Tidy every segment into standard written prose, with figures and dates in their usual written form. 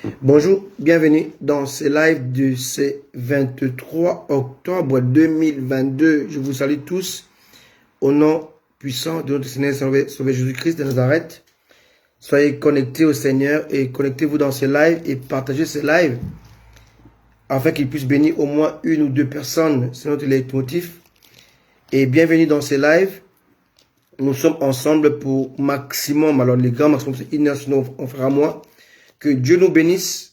Bonjour, bienvenue dans ce live du C23 octobre 2022. Je vous salue tous au nom puissant de notre Seigneur Sauveur Jésus-Christ de Nazareth. Soyez connectés au Seigneur et connectez-vous dans ce live et partagez ce live afin qu'il puisse bénir au moins une ou deux personnes. C'est notre leitmotiv. Et bienvenue dans ce live. Nous sommes ensemble pour maximum, alors les grands maximum, c'est 1 heure, sinon on fera moins. Que Dieu nous bénisse,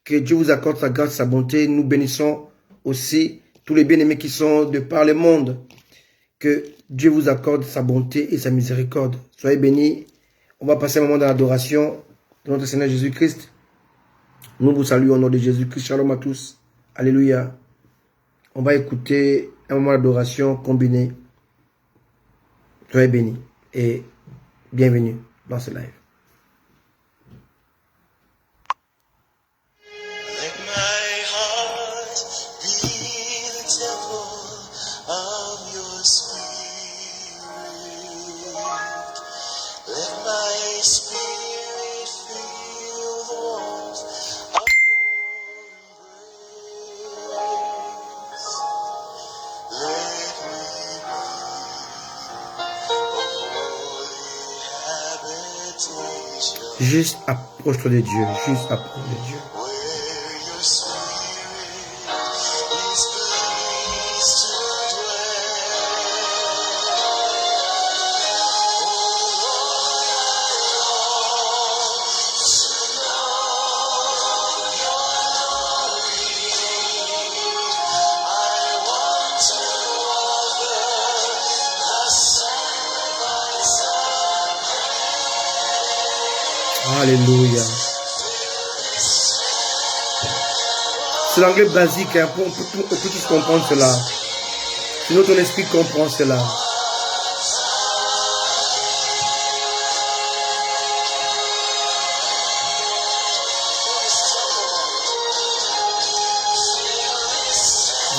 que Dieu vous accorde sa grâce, sa bonté. Nous bénissons aussi tous les bien-aimés qui sont de par le monde. Que Dieu vous accorde sa bonté et sa miséricorde. Soyez bénis. On va passer un moment d'adoration de notre Seigneur Jésus-Christ. Nous vous saluons au nom de Jésus-Christ. Shalom à tous. Alléluia. On va écouter un moment d'adoration combiné. Soyez bénis et bienvenue dans ce live. Juste approche-toi de Dieu, juste approche de Dieu. Alléluia. C'est l'anglais basique, hein, pour tous comprendre cela. Sinon ton esprit comprend cela.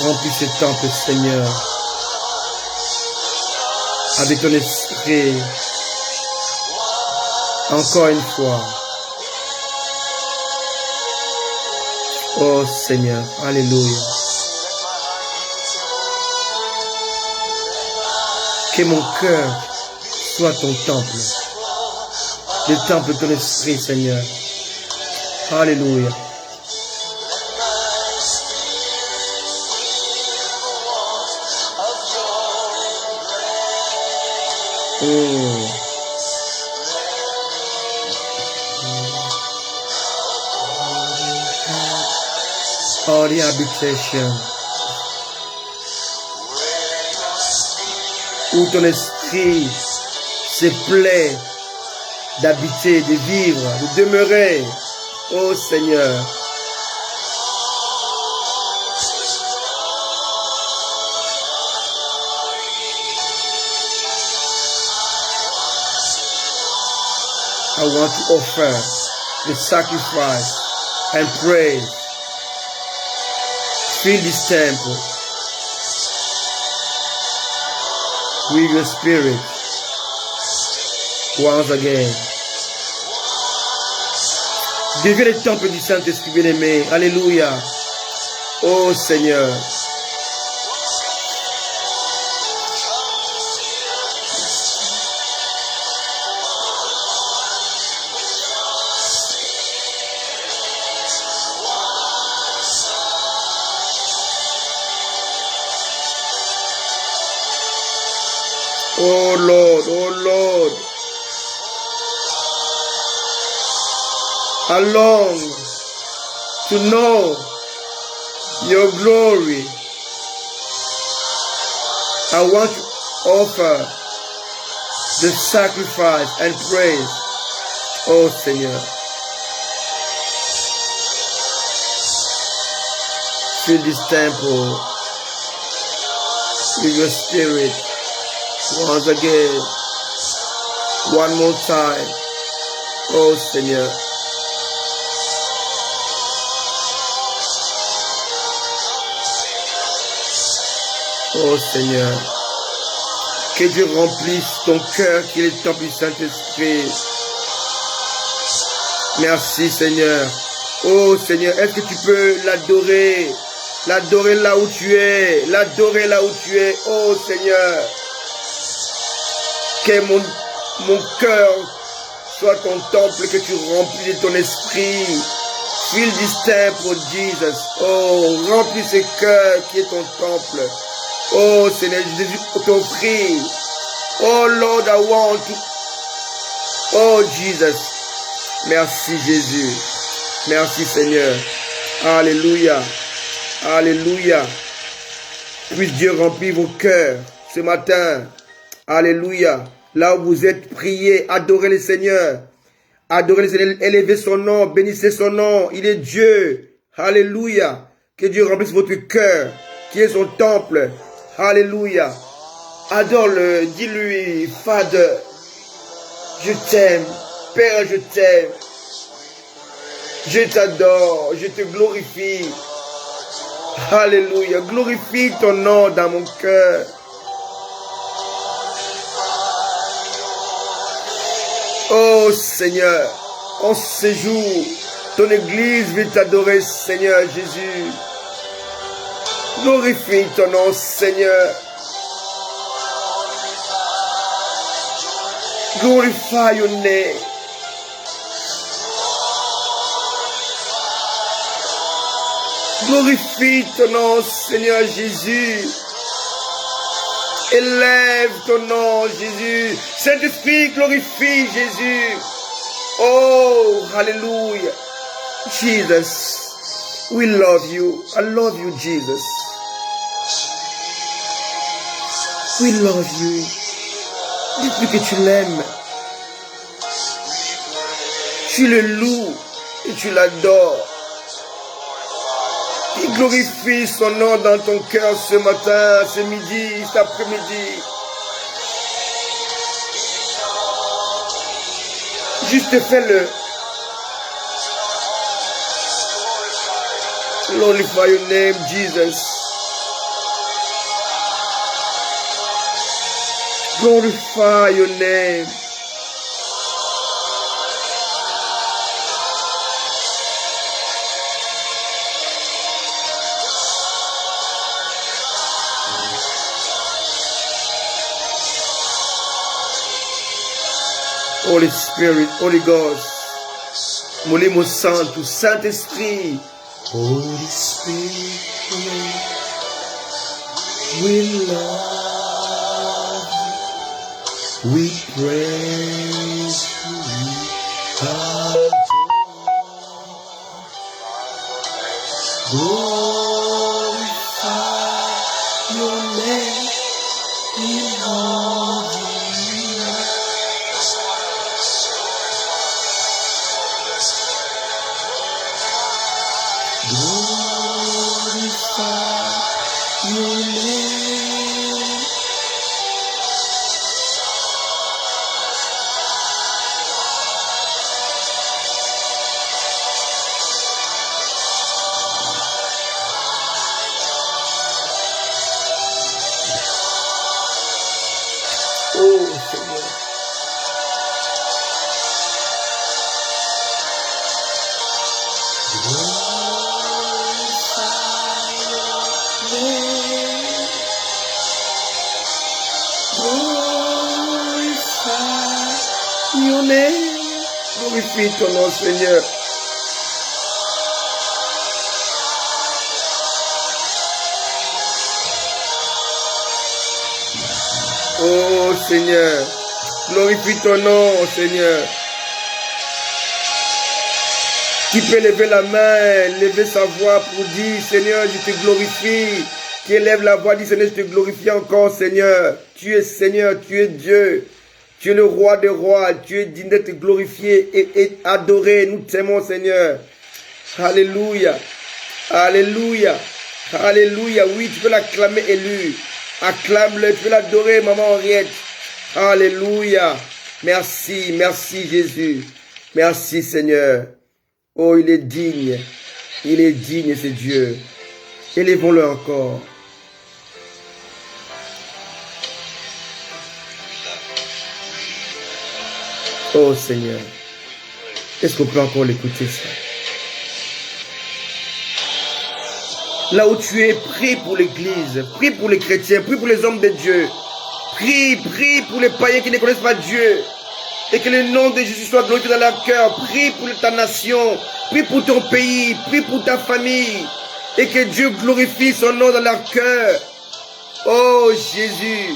Remplis ce temple, Seigneur, avec ton esprit. Encore une fois. Oh Seigneur, alléluia. Que mon cœur soit ton temple. Le temple de ton esprit, Seigneur. Alléluia. Holy habitation, où ton esprit se plaît d'habiter, de vivre, de demeurer, ô Seigneur. I want to offer the sacrifice and praise. Fill this temple with your spirit once again. Deviens le temple du Saint-Esprit bien-aimé. Alléluia. Oh Seigneur. Oh Lord, oh Lord, I long to know your glory. I want to offer the sacrifice and praise, oh Seigneur. Fill this temple with your spirit. Once again, one more time, oh Seigneur. Oh Seigneur, que Dieu remplisse ton cœur qui est le temple du Saint-Esprit. Merci Seigneur. Oh Seigneur, est-ce que tu peux l'adorer? L'adorer là où tu es. L'adorer là où tu es. Oh Seigneur. Que mon cœur soit ton temple, que tu remplis de ton esprit. Fill this temple, Jesus. Oh, remplis ce cœur qui est ton temple. Oh Seigneur, Jésus, t'offrir. Oh Lord, I want to. Oh Jesus. Merci Jésus. Merci Seigneur. Alléluia. Alléluia. Puisse Dieu remplir vos cœurs ce matin. Alléluia. Là où vous êtes, priez, adorez le Seigneur. Adorez le Seigneur, élevez son nom, bénissez son nom. Il est Dieu. Alléluia. Que Dieu remplisse votre cœur, qui est son temple. Alléluia. Adore-le. Dis-lui, Father, je t'aime. Père, je t'aime. Je t'adore. Je te glorifie. Alléluia. Glorifie ton nom dans mon cœur. Oh Seigneur, en ce jour, ton Église veut t'adorer, Seigneur Jésus. Glorifie ton nom, Seigneur. Glorify your name. Glorifie ton nom, Seigneur Jésus. Élève ton nom, Jésus. Saint-Esprit, glorifie Jésus. Oh, hallelujah. Jesus, we love you. I love you, Jesus. We love you. Dis-lui que tu l'aimes. Tu le loues et tu l'adores. Il glorifie son nom dans ton cœur ce matin, ce midi, cet après-midi. Juste fais-le. Glorify your name, Jesus. Glorify your name. Holy Spirit, Holy Ghost, Molimo Santo, Saint-Esprit. Holy Spirit, we love you, we praise you, glorify your name in all the earth. Glorify your name. Oh Seigneur. Glorifie ton nom, Seigneur. Oh Seigneur, glorifie ton nom, Seigneur. Qui peut lever la main, lever sa voix pour dire, Seigneur, je te glorifie. Qui élève la voix, dit, Seigneur, je te glorifie encore, Seigneur. Tu es Seigneur, tu es Dieu. Tu es le roi des rois. Tu es digne d'être glorifié et adoré. Nous t'aimons, Seigneur. Alléluia. Alléluia. Alléluia. Oui, tu peux l'acclamer élu. Acclame-le. Tu peux l'adorer, maman Henriette. Alléluia. Merci. Merci, Jésus. Merci, Seigneur. Oh, il est digne. Il est digne, c'est Dieu. Élevons-le encore. Oh Seigneur, est-ce qu'on peut encore l'écouter ça? Là où tu es, prie pour l'église, prie pour les chrétiens, prie pour les hommes de Dieu. Prie pour les païens qui ne connaissent pas Dieu. Et que le nom de Jésus soit glorifié dans leur cœur. Prie pour ta nation, prie pour ton pays, prie pour ta famille. Et que Dieu glorifie son nom dans leur cœur. Oh Jésus.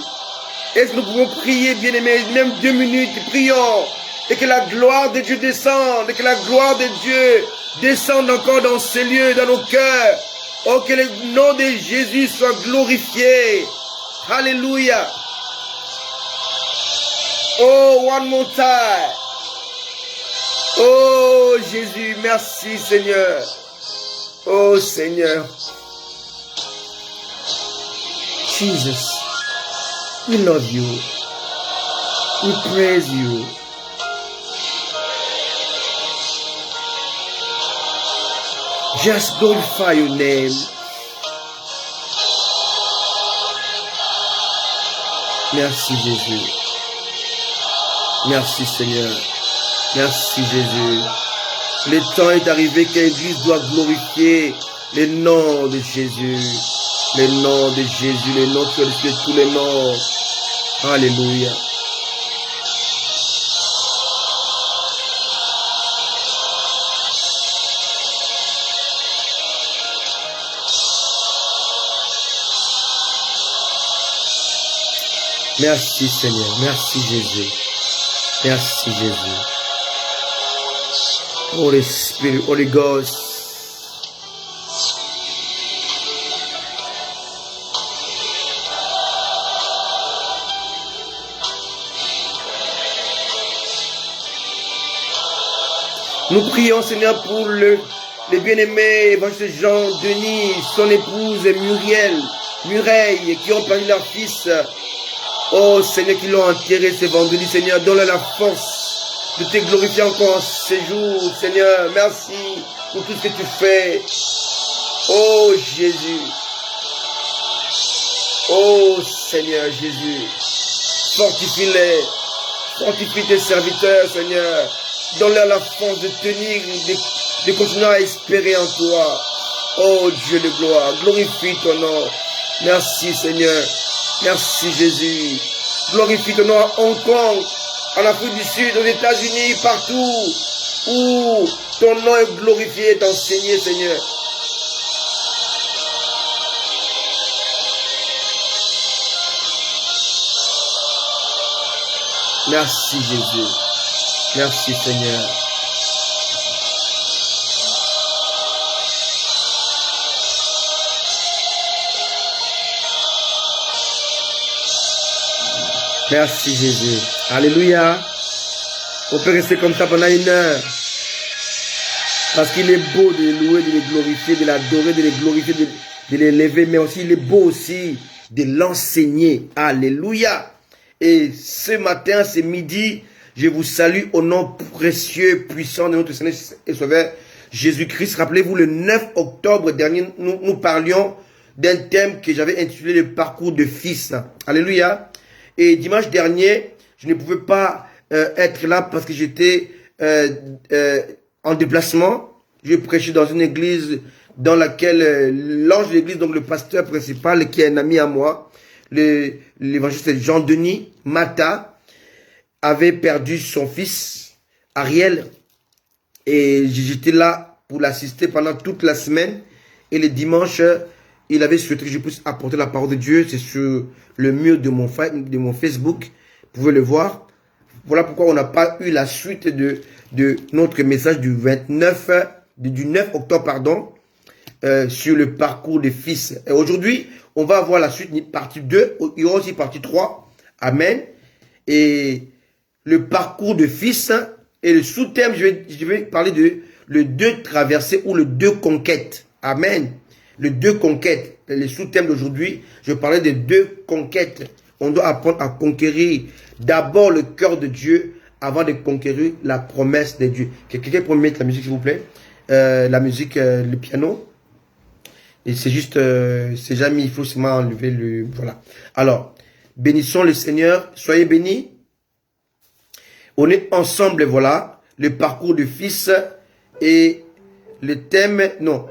Est-ce que nous pouvons prier, bien-aimés, même 2 minutes, prions. Et que la gloire de Dieu descende, et que la gloire de Dieu descende encore dans ces lieux, dans nos cœurs. Oh, que le nom de Jésus soit glorifié. Alléluia. Oh, one more time. Oh, Jésus, merci Seigneur. Oh, Seigneur. Jesus, we love you. We praise you. Just glorify your name. Merci Jésus. Merci Seigneur. Merci Jésus. Le temps est arrivé que l'Église doit glorifier le nom de Jésus. Le nom de Jésus, le nom qui est au-dessus de tous les noms. Alléluia. Merci Seigneur, merci Jésus, merci Jésus. Holy Spirit, Holy Ghost. Nous prions Seigneur pour le bien-aimé évangéliste Jean-Denis, son épouse Mureille, qui ont perdu leur fils. Oh Seigneur, qui l'ont enterré ce vendredi, Seigneur, donne-leur la force de te glorifier encore ces jours, Seigneur. Merci pour tout ce que tu fais. Oh Jésus. Oh Seigneur Jésus. Fortifie-les. Fortifie tes serviteurs, Seigneur. Donne-leur la force de tenir, de continuer à espérer en toi. Oh Dieu de gloire, glorifie ton nom. Merci Seigneur. Merci Jésus. Glorifie ton nom à Hong Kong, en Afrique du Sud, aux États-Unis, partout où ton nom est glorifié et enseigné, Seigneur. Merci Jésus. Merci Seigneur. Merci Jésus. Alléluia. On peut rester comme ça pendant 1 heure. Parce qu'il est beau de le louer, de le glorifier, de l'adorer, de le glorifier, de l'élever. Mais aussi, il est beau aussi de l'enseigner. Alléluia. Et ce matin, ce midi, je vous salue au nom précieux, puissant de notre Seigneur et Sauveur Jésus-Christ. Rappelez-vous, le 9 octobre dernier, nous parlions d'un thème que j'avais intitulé le parcours de fils. Alléluia. Et dimanche dernier, je ne pouvais pas être là parce que j'étais en déplacement. Je prêchais dans une église dans laquelle l'ange de l'église, donc le pasteur principal, qui est un ami à moi, l'évangéliste Jean-Denis Mata, avait perdu son fils, Ariel. Et j'étais là pour l'assister pendant toute la semaine. Et le dimanche, il avait souhaité que je puisse apporter la parole de Dieu. C'est sur le mur de mon Facebook. Vous pouvez le voir. Voilà pourquoi on n'a pas eu la suite de notre message du 9 octobre, pardon, sur le parcours des fils. Et aujourd'hui, on va avoir la suite, partie 2. Il y aura aussi partie 3. Amen. Et le parcours de fils. Et le sous-thème, je vais parler de le 2 traversées ou le 2 conquêtes. Amen. Le 2 conquêtes. Le sous-thème d'aujourd'hui, je parlais de 2 conquêtes. On doit apprendre à conquérir d'abord le cœur de Dieu avant de conquérir la promesse de Dieu. Quelqu'un peut me mettre la musique, s'il vous plaît? La musique, le piano. Et c'est juste, c'est jamais, il faut seulement enlever le... Voilà. Alors, bénissons le Seigneur. Soyez bénis. On est ensemble, voilà. Le parcours du fils et le thème... Non.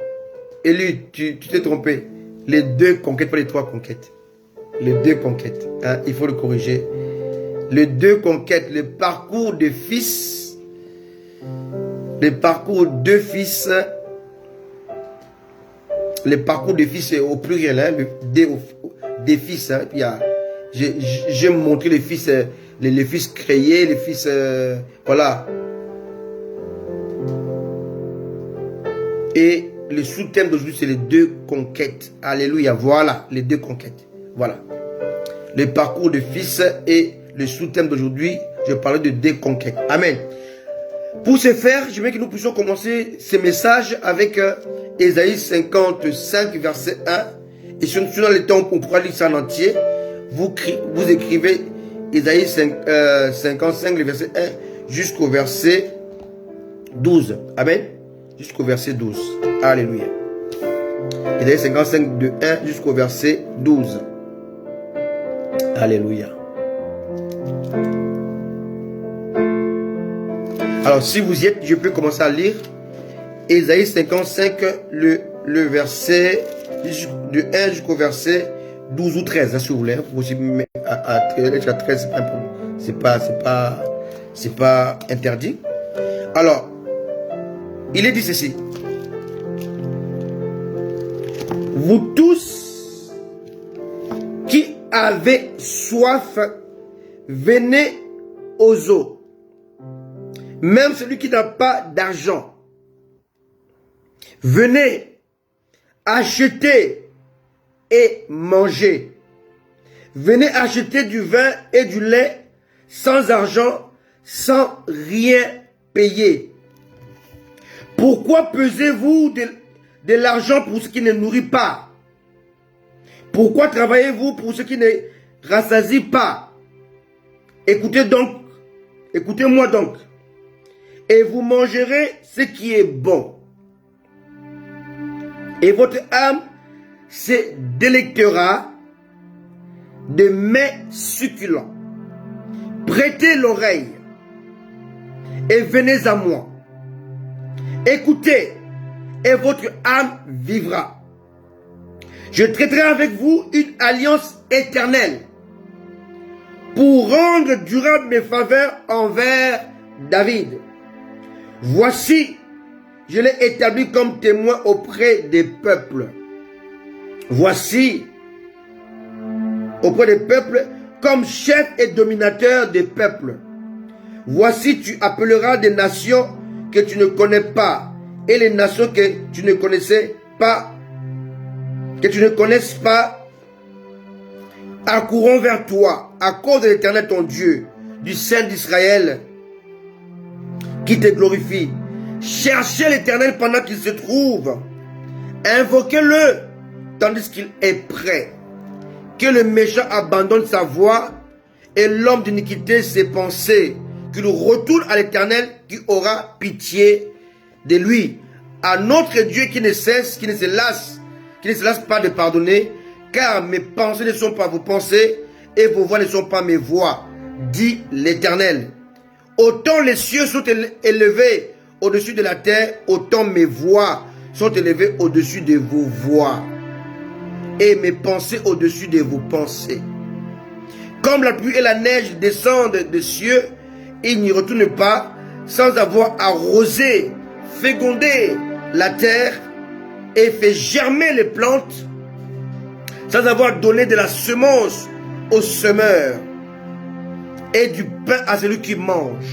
Élie, tu t'es trompé. Les 2 conquêtes, pas les 3 conquêtes. Les 2 conquêtes. Hein, il faut le corriger. Les 2 conquêtes, le parcours des fils. Le parcours de fils. Le parcours des fils est au pluriel. Hein, des fils. Hein, j'ai montré les fils, les fils créés, les fils. Voilà. Et le sous-thème d'aujourd'hui, c'est les 2 conquêtes. Alléluia. Voilà, les 2 conquêtes. Voilà. Le parcours de fils et le sous-thème d'aujourd'hui, je parlais de 2 conquêtes. Amen. Pour ce faire, je veux que nous puissions commencer ce message avec Ésaïe 55, verset 1. Et si nous dans le temps, on pourra lire ça en entier. Vous écrivez Ésaïe 55, le verset 1 jusqu'au verset 12. Amen. Jusqu'au verset 12. Alléluia. Ésaïe 55 de 1 jusqu'au verset 12. Alléluia. Alors si vous y êtes, je peux commencer à lire Ésaïe 55, le verset de 1 jusqu'au verset 12 ou 13, hein, si vous voulez. Vous aussi à 13, c'est pas interdit. Alors, il est dit ceci. Vous tous qui avez soif, venez aux eaux. Même celui qui n'a pas d'argent. Venez, achetez et mangez. Venez acheter du vin et du lait sans argent, sans rien payer. Pourquoi pesez-vous de l'argent pour ce qui ne nourrit pas? Pourquoi travaillez-vous pour ce qui ne rassasie pas? Écoutez-moi donc, et vous mangerez ce qui est bon. Et votre âme se délectera de mets succulents. Prêtez l'oreille et venez à moi. Écoutez, et votre âme vivra. Je traiterai avec vous une alliance éternelle pour rendre durable mes faveurs envers David. Voici, je l'ai établi comme témoin auprès des peuples. Voici, auprès des peuples, comme chef et dominateur des peuples. Voici, tu appelleras des nations que tu ne connais pas, et les nations que tu ne connaissais pas, que tu ne connaisses pas, accourront vers toi, à cause de l'Éternel ton Dieu, du Saint d'Israël, qui te glorifie. Cherchez l'Éternel pendant qu'il se trouve. Invoquez-le, tandis qu'il est prêt. Que le méchant abandonne sa voie, et l'homme d'iniquité ses pensées, qu'il retourne à l'Éternel, qui aura pitié de lui, à notre Dieu qui ne se lasse pas de pardonner, car mes pensées ne sont pas vos pensées, et vos voix ne sont pas mes voix, dit l'Éternel. Autant les cieux sont élevés au-dessus de la terre, autant mes voix sont élevées au-dessus de vos voix, et mes pensées au-dessus de vos pensées. Comme la pluie et la neige descendent des cieux, ils n'y retournent pas sans avoir arrosé, fécondé la terre et fait germer les plantes, sans avoir donné de la semence au semeur et du pain à celui qui mange.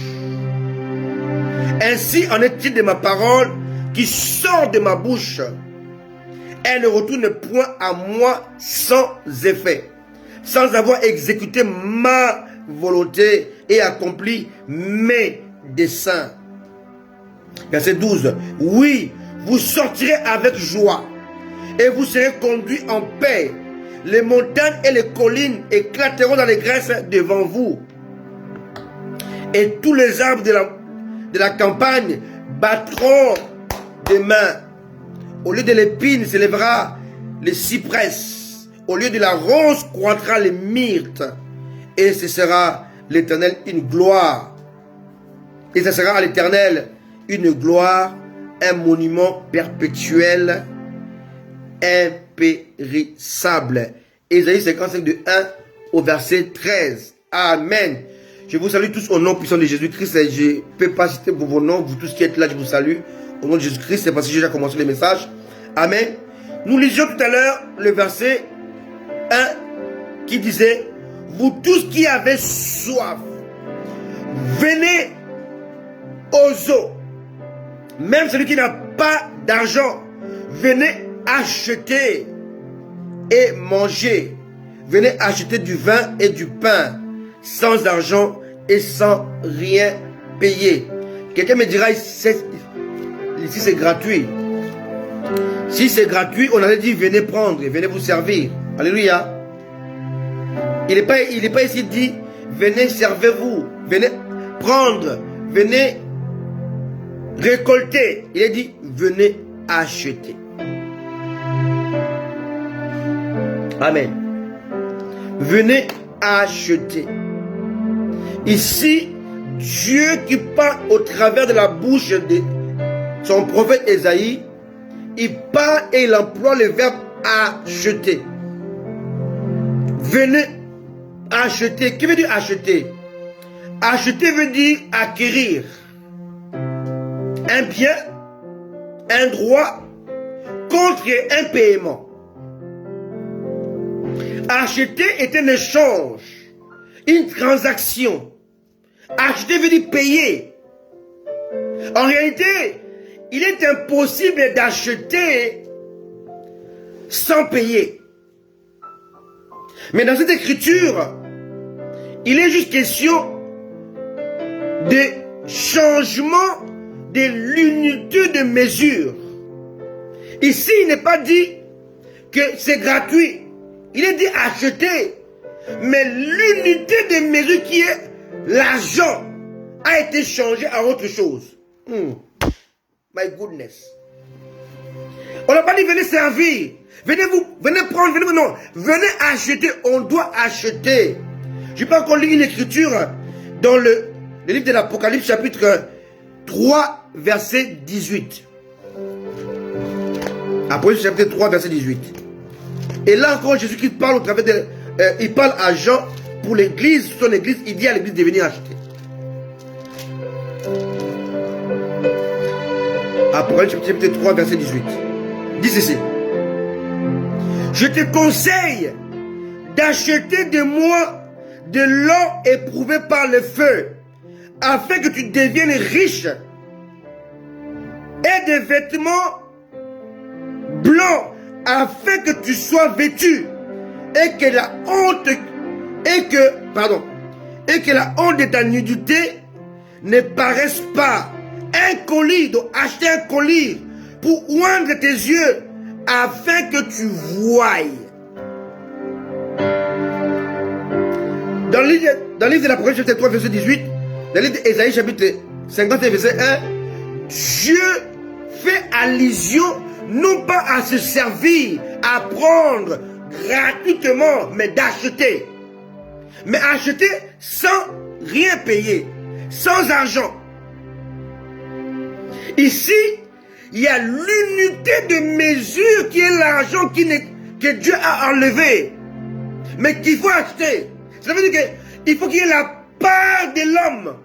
Ainsi en est-il de ma parole qui sort de ma bouche. Elle ne retourne point à moi sans effet, sans avoir exécuté ma volonté et accompli mes desseins. Verset 12. Oui, vous sortirez avec joie et vous serez conduits en paix. Les montagnes et les collines éclateront dans les graisses devant vous. Et tous les arbres de la campagne battront des mains. Au lieu de l'épine s'élèvera le cyprès. Au lieu de la rose croîtra les myrtes. Et ce sera l'Éternel une gloire. Et ce sera à l'Éternel une gloire, un monument perpétuel impérissable. Ésaïe 55 de 1 au verset 13. Amen. Je vous salue tous au nom puissant de Jésus-Christ. Je ne peux pas citer vos noms, vous tous qui êtes là, je vous salue. Au nom de Jésus-Christ, c'est parce que j'ai déjà commencé le message. Amen. Nous lisions tout à l'heure le verset 1 qui disait: vous tous qui avez soif, venez aux eaux. Même celui qui n'a pas d'argent, venez acheter et manger. Venez acheter du vin et du pain, sans argent et sans rien payer. Quelqu'un me dira, ici c'est gratuit. Si c'est gratuit, on allait dire venez prendre, venez vous servir. Alléluia. Il n'est pas ici dit venez servez-vous, venez prendre, venez récolter. Il est dit venez acheter. Amen. Venez acheter. Ici, Dieu qui parle au travers de la bouche de son prophète Ésaïe, il parle et il emploie le verbe acheter. Venez acheter. Que veut dire acheter? Acheter veut dire acquérir un bien, un droit contre un paiement. Acheter est un échange, une transaction. Acheter veut dire payer. En réalité, il est impossible d'acheter sans payer. Mais dans cette écriture, il est juste question de changement de l'unité de mesure. Ici, il n'est pas dit que c'est gratuit. Il est dit acheter. Mais l'unité de mesure qui est l'argent a été changée à autre chose. My goodness. On n'a pas dit venez servir. Venez prendre, non. Venez acheter. On doit acheter. Je peux encore lire une écriture dans le livre de l'Apocalypse chapitre 3 verset 18. Apocalypse chapitre 3 verset 18. Et là encore Jésus qui parle au travers de... il parle à Jean pour l'église, son église, il dit à l'église de venir acheter. Apocalypse chapitre 3 verset 18. Dit ceci: je te conseille d'acheter de moi de l'or éprouvé par le feu, afin que tu deviennes riche, et des vêtements blancs, afin que tu sois vêtu, et que la honte de ta nudité ne paraisse pas. Un colis, donc acheter un colis pour oindre tes yeux, afin que tu voies. Dans le livre de l'Apocalypse chapitre 3 verset 18, dans le livre d'Ésaïe chapitre 51 verset 1, Dieu fait allusion non pas à se servir, à prendre gratuitement, mais d'acheter. Mais acheter sans rien payer, sans argent. Ici, il y a l'unité de mesure qui est l'argent que Dieu a enlevé, mais qu'il faut acheter. Ça veut dire qu'il faut qu'il y ait la part de l'homme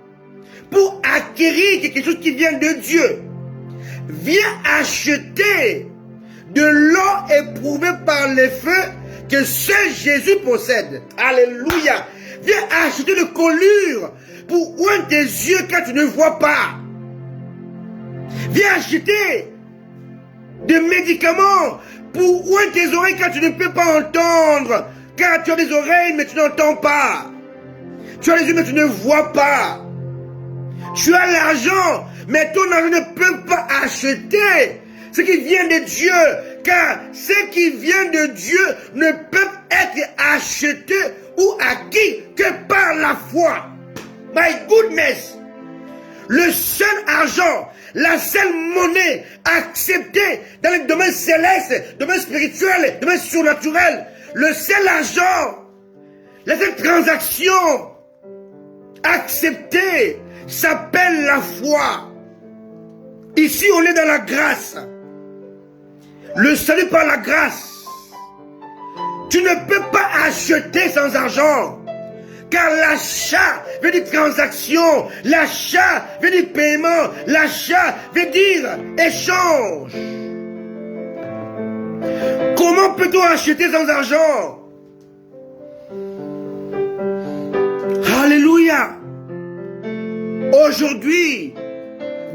pour acquérir quelque chose qui vient de Dieu. Viens acheter de l'or éprouvé par les feux que seul Jésus possède. Alléluia. Viens acheter de colure pour oindre tes yeux quand tu ne vois pas. Viens acheter des médicaments pour oindre tes oreilles quand tu ne peux pas entendre. Car tu as des oreilles mais tu n'entends pas. Tu as les yeux mais tu ne vois pas. Tu as l'argent mais ton argent ne peut pas acheter ce qui vient de Dieu. Car ce qui vient de Dieu ne peut être acheté ou acquis que par la foi. My goodness. Le seul argent, la seule monnaie acceptée dans le domaine céleste, domaine spirituel, domaine surnaturel, le seul argent, la seule transaction acceptée s'appelle la foi. Ici, on est dans la grâce. Le salut par la grâce. Tu ne peux pas acheter sans argent. Car l'achat veut dire transaction. L'achat veut dire paiement. L'achat veut dire échange. Comment peut-on acheter sans argent? Alléluia. Aujourd'hui,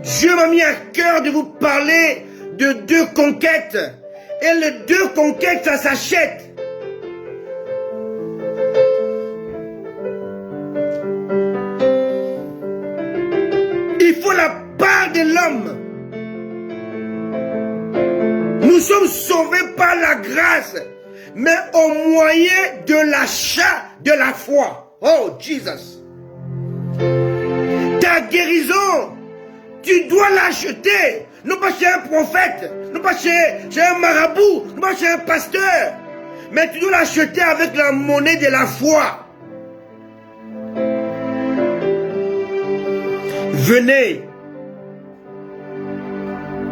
Dieu m'a mis à cœur de vous parler de 2 conquêtes. Et les 2 conquêtes, ça s'achète. Il faut la part de l'homme. Nous sommes sauvés par la grâce, mais au moyen de l'achat de la foi. Oh, Jesus. Ta guérison, tu dois l'acheter. Non pas chez un prophète, non pas chez un marabout, non pas chez un pasteur. Mais tu dois l'acheter avec la monnaie de la foi. Venez.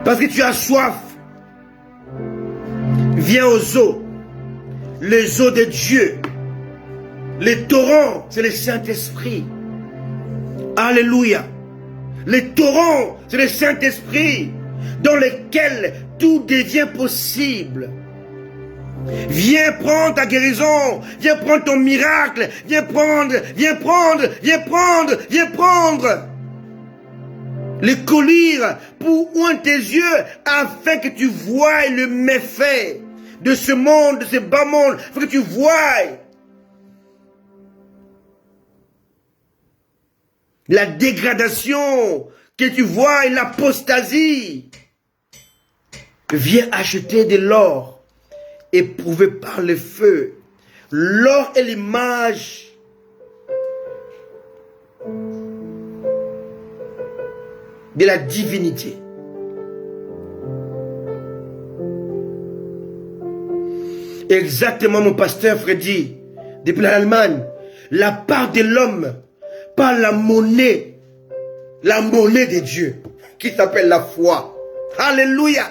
Parce que tu as soif. Viens aux eaux. Les eaux de Dieu. Les torrents, c'est le Saint-Esprit. Alléluia. Les torrents, c'est le Saint-Esprit dans lesquels tout devient possible. Viens prendre ta guérison, viens prendre ton miracle, viens prendre les colliers pour oindre tes yeux afin que tu voies le méfait de ce monde, de ce bas monde, afin que tu voies la dégradation, que tu vois l'apostasie. Viens acheter de l'or éprouvé par le feu. L'or est l'image de la divinité. Exactement, mon pasteur Freddy, depuis l'Allemagne, la part de l'homme par la monnaie de Dieu, qui s'appelle la foi. Alléluia.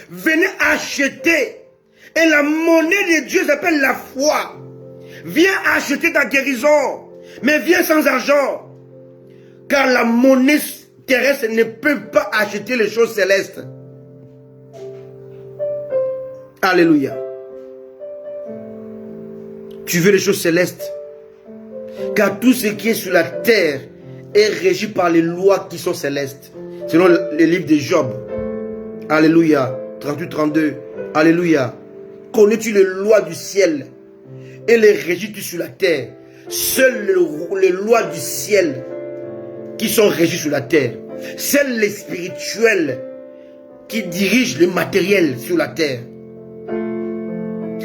Venez acheter. Et la monnaie de Dieu s'appelle la foi. Viens acheter ta guérison. Mais viens sans argent. Car la monnaie terrestre ne peut pas acheter les choses célestes. Alléluia. Tu veux les choses célestes. Car tout ce qui est sur la terre est régi par les lois qui sont célestes. Selon le livre de Job. Alléluia. 38-32. Alléluia. Connais-tu les lois du ciel et les régis-tu sur la terre? Seules les lois du ciel qui sont régies sur la terre. Seules les spirituelles qui dirigent le matériel sur la terre.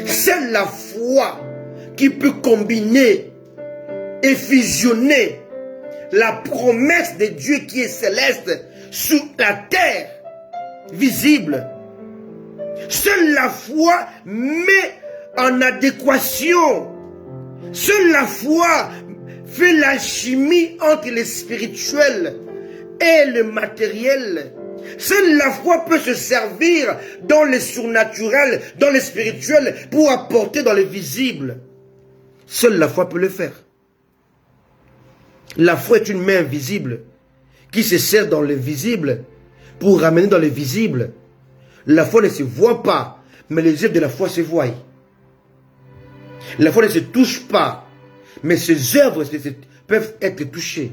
Seule la foi qui peut combiner et fusionner la promesse de Dieu qui est céleste sur la terre visible. Seule la foi met en adéquation. Seule la foi fait l'alchimie entre le spirituel et le matériel. Seule la foi peut se servir dans le surnaturel, dans le spirituel, pour apporter dans le visible. Seule la foi peut le faire. La foi est une main invisible qui se sert dans le visible pour ramener dans le visible. La foi ne se voit pas, mais les œuvres de la foi se voient. La foi ne se touche pas, mais ses œuvres peuvent être touchées.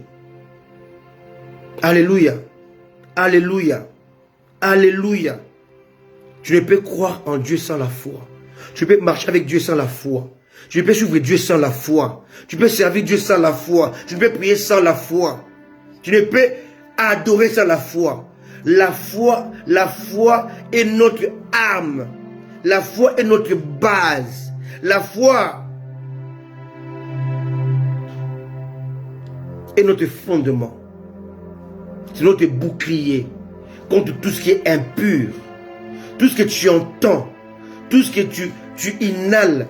Alléluia. Alléluia. Alléluia. Tu ne peux croire en Dieu sans la foi. Tu peux marcher avec Dieu sans la foi. Tu ne peux suivre Dieu sans la foi. Tu peux servir Dieu sans la foi. Tu ne peux prier sans la foi. Tu ne peux adorer sans la foi. La foi est notre âme. La foi est notre base. La foi est notre fondement. C'est notre bouclier contre tout ce qui est impur. Tout ce que tu entends, tout ce que tu inhales,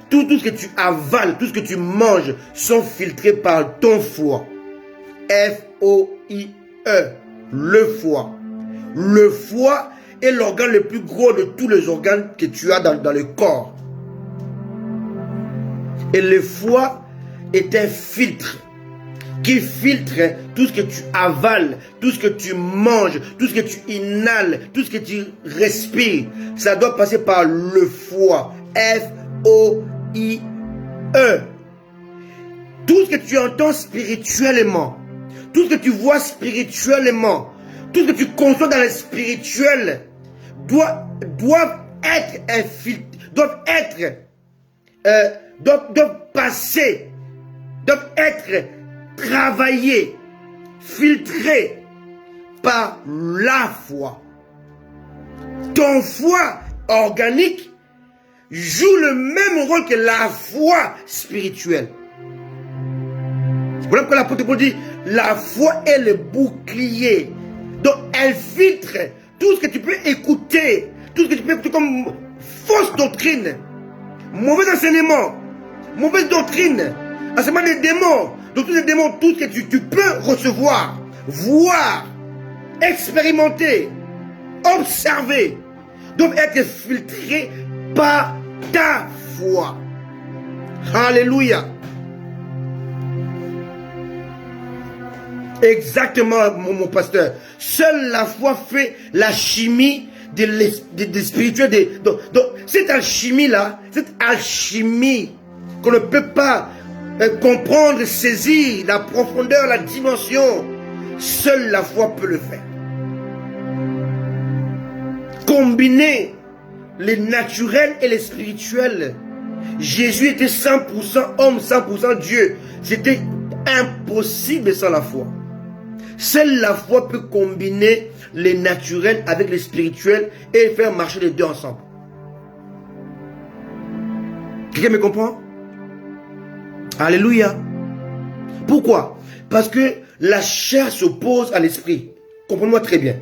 tout ce que tu avales, tout ce que tu manges sont filtrés par ton foie. F-O-I-E. Le foie. Le foie est l'organe le plus gros de tous les organes que tu as dans le corps. Et le foie est un filtre qui filtre tout ce que tu avales, tout ce que tu manges, tout ce que tu inhales, tout ce que tu respires. Ça doit passer par le foie. F-O-I-E. Tout ce que tu entends spirituellement, tout ce que tu vois spirituellement, tout ce que tu consommes dans le spirituel doivent être infiltrés, doivent passer, doivent être travaillés, filtrés par la foi. Ton foie organique joue le même rôle que la foi spirituelle. Voilà pourquoi l'apôtre Paul dit, la foi est le bouclier. Donc elle filtre tout ce que tu peux écouter, tout ce que tu peux écouter comme fausse doctrine, mauvais enseignement, mauvaise doctrine, enseignement des démons. Donc tous les démons, tout ce que tu peux recevoir, voir, expérimenter, observer, doivent être filtrés par ta foi. Alléluia. Exactement, mon pasteur. Seule la foi fait la chimie des spirituels. Donc, cette alchimie-là, cette alchimie qu'on ne peut pas comprendre, saisir la profondeur, la dimension, seule la foi peut le faire. Combiner les naturels et les spirituels. Jésus était 100% homme, 100% Dieu. C'était impossible sans la foi. Seule la foi peut combiner les naturels avec les spirituels et faire marcher les deux ensemble. Quelqu'un me comprend? Alléluia. Pourquoi? Parce que la chair s'oppose à l'esprit. Comprenez-moi très bien.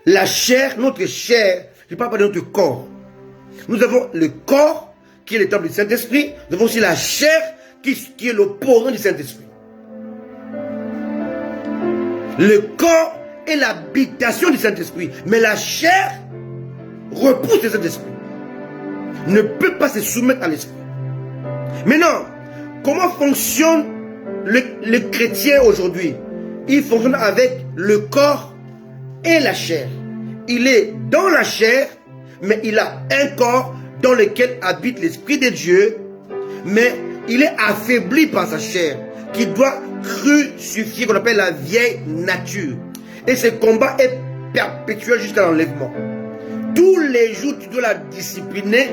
La chair, notre chair, je ne parle pas de notre corps. Nous avons le corps qui est le temple du Saint-Esprit. Nous avons aussi la chair qui est l'opposant du Saint-Esprit. Le corps est l'habitation du Saint-Esprit. Mais la chair repousse le Saint-Esprit. Ne peut pas se soumettre à l'esprit. Maintenant, comment fonctionne le chrétien aujourd'hui? Il fonctionne avec le corps et la chair. Il est dans la chair, mais il a un corps dans lequel habite l'Esprit de Dieu, mais il est affaibli par sa chair, qui doit crucifier, qu'on appelle la vieille nature. Et ce combat est perpétuel jusqu'à l'enlèvement. Tous les jours, tu dois la discipliner.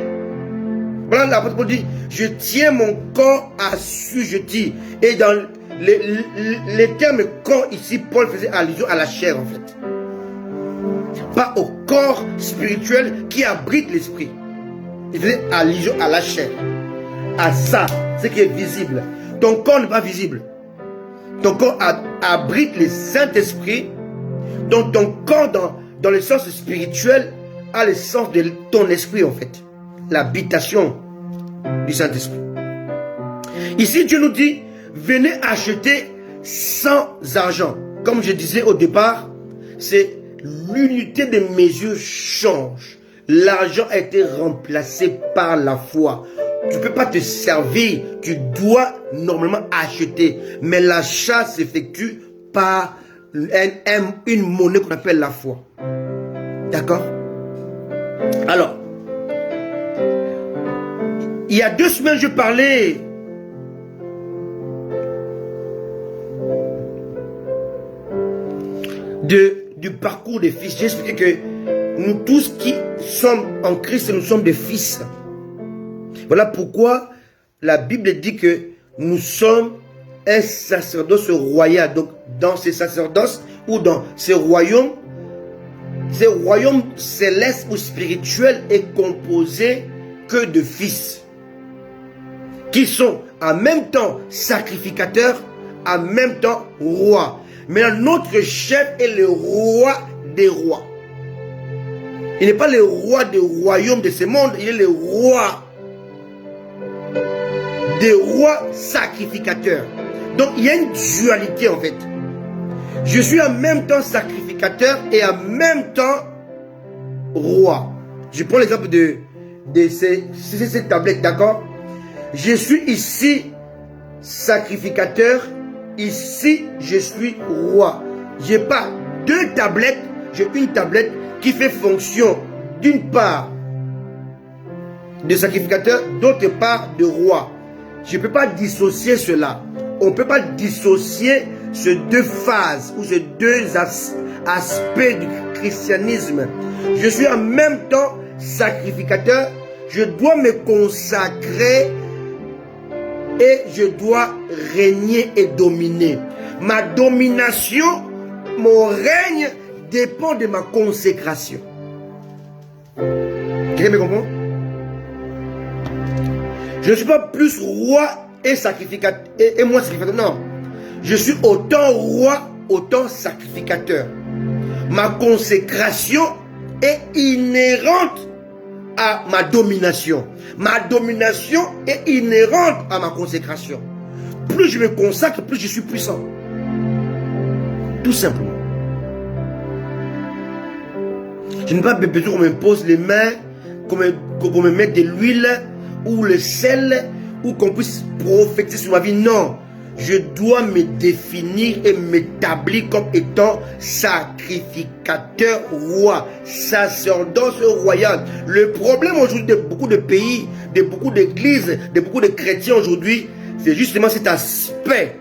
Voilà, l'apôtre Paul dit, je tiens mon corps assujetti. Et dans les termes corps ici, Paul faisait allusion à la chair en fait. Pas au corps spirituel qui abrite l'esprit. Il faisait allusion à la chair. À ça, ce qui est visible. Ton corps n'est pas visible. Ton corps abrite le Saint-Esprit. Donc ton corps dans le sens spirituel a le sens de ton esprit en fait. L'habitation du Saint-Esprit. Ici Dieu nous dit, venez acheter sans argent. Comme je disais au départ, c'est l'unité de mesure change. L'argent a été remplacé par la foi. Tu ne peux pas te servir, tu dois normalement acheter. Mais l'achat s'effectue par une monnaie qu'on appelle la foi. D'accord? Alors, il y a 2 semaines, je parlais du parcours des fils. J'ai expliqué que nous tous qui sommes en Christ, nous sommes des fils. Voilà pourquoi la Bible dit que nous sommes un sacerdoce royal. Donc, dans ces sacerdoces ou dans ces royaumes célestes ou spirituels est composé que de fils qui sont en même temps sacrificateurs, en même temps rois. Mais notre chef est le roi des rois. Il n'est pas le roi des royaumes de ce monde, il est le roi des rois sacrificateurs. Donc il y a une dualité en fait. Je suis en même temps sacrificateur et en même temps roi. Je prends l'exemple de ces tablettes, d'accord? Je suis ici sacrificateur, ici je suis roi. Je n'ai pas deux tablettes, j'ai une tablette qui fait fonction d'une part de sacrificateur, d'autre part de roi. Je ne peux pas dissocier cela. On ne peut pas dissocier ces deux phases ou ces deux aspects du christianisme. Je suis en même temps sacrificateur, je dois me consacrer et je dois régner et dominer. Ma domination, mon règne dépend de ma consécration. Quelqu'un me comprend? Je ne suis pas plus roi et sacrificateur et moi sacrificateur. Non. Je suis autant roi, autant sacrificateur. Ma consécration est inhérente à ma domination. Ma domination est inhérente à ma consécration. Plus je me consacre, plus je suis puissant. Tout simplement. Je n'ai pas besoin qu'on me pose les mains, qu'on me mette de l'huile ou le sel, ou qu'on puisse prophétiser sur ma vie. Non. Je dois me définir et m'établir comme étant sacrificateur roi, sacerdoce royal. Le problème aujourd'hui de beaucoup de pays, de beaucoup d'églises, de beaucoup de chrétiens aujourd'hui, c'est justement cet aspect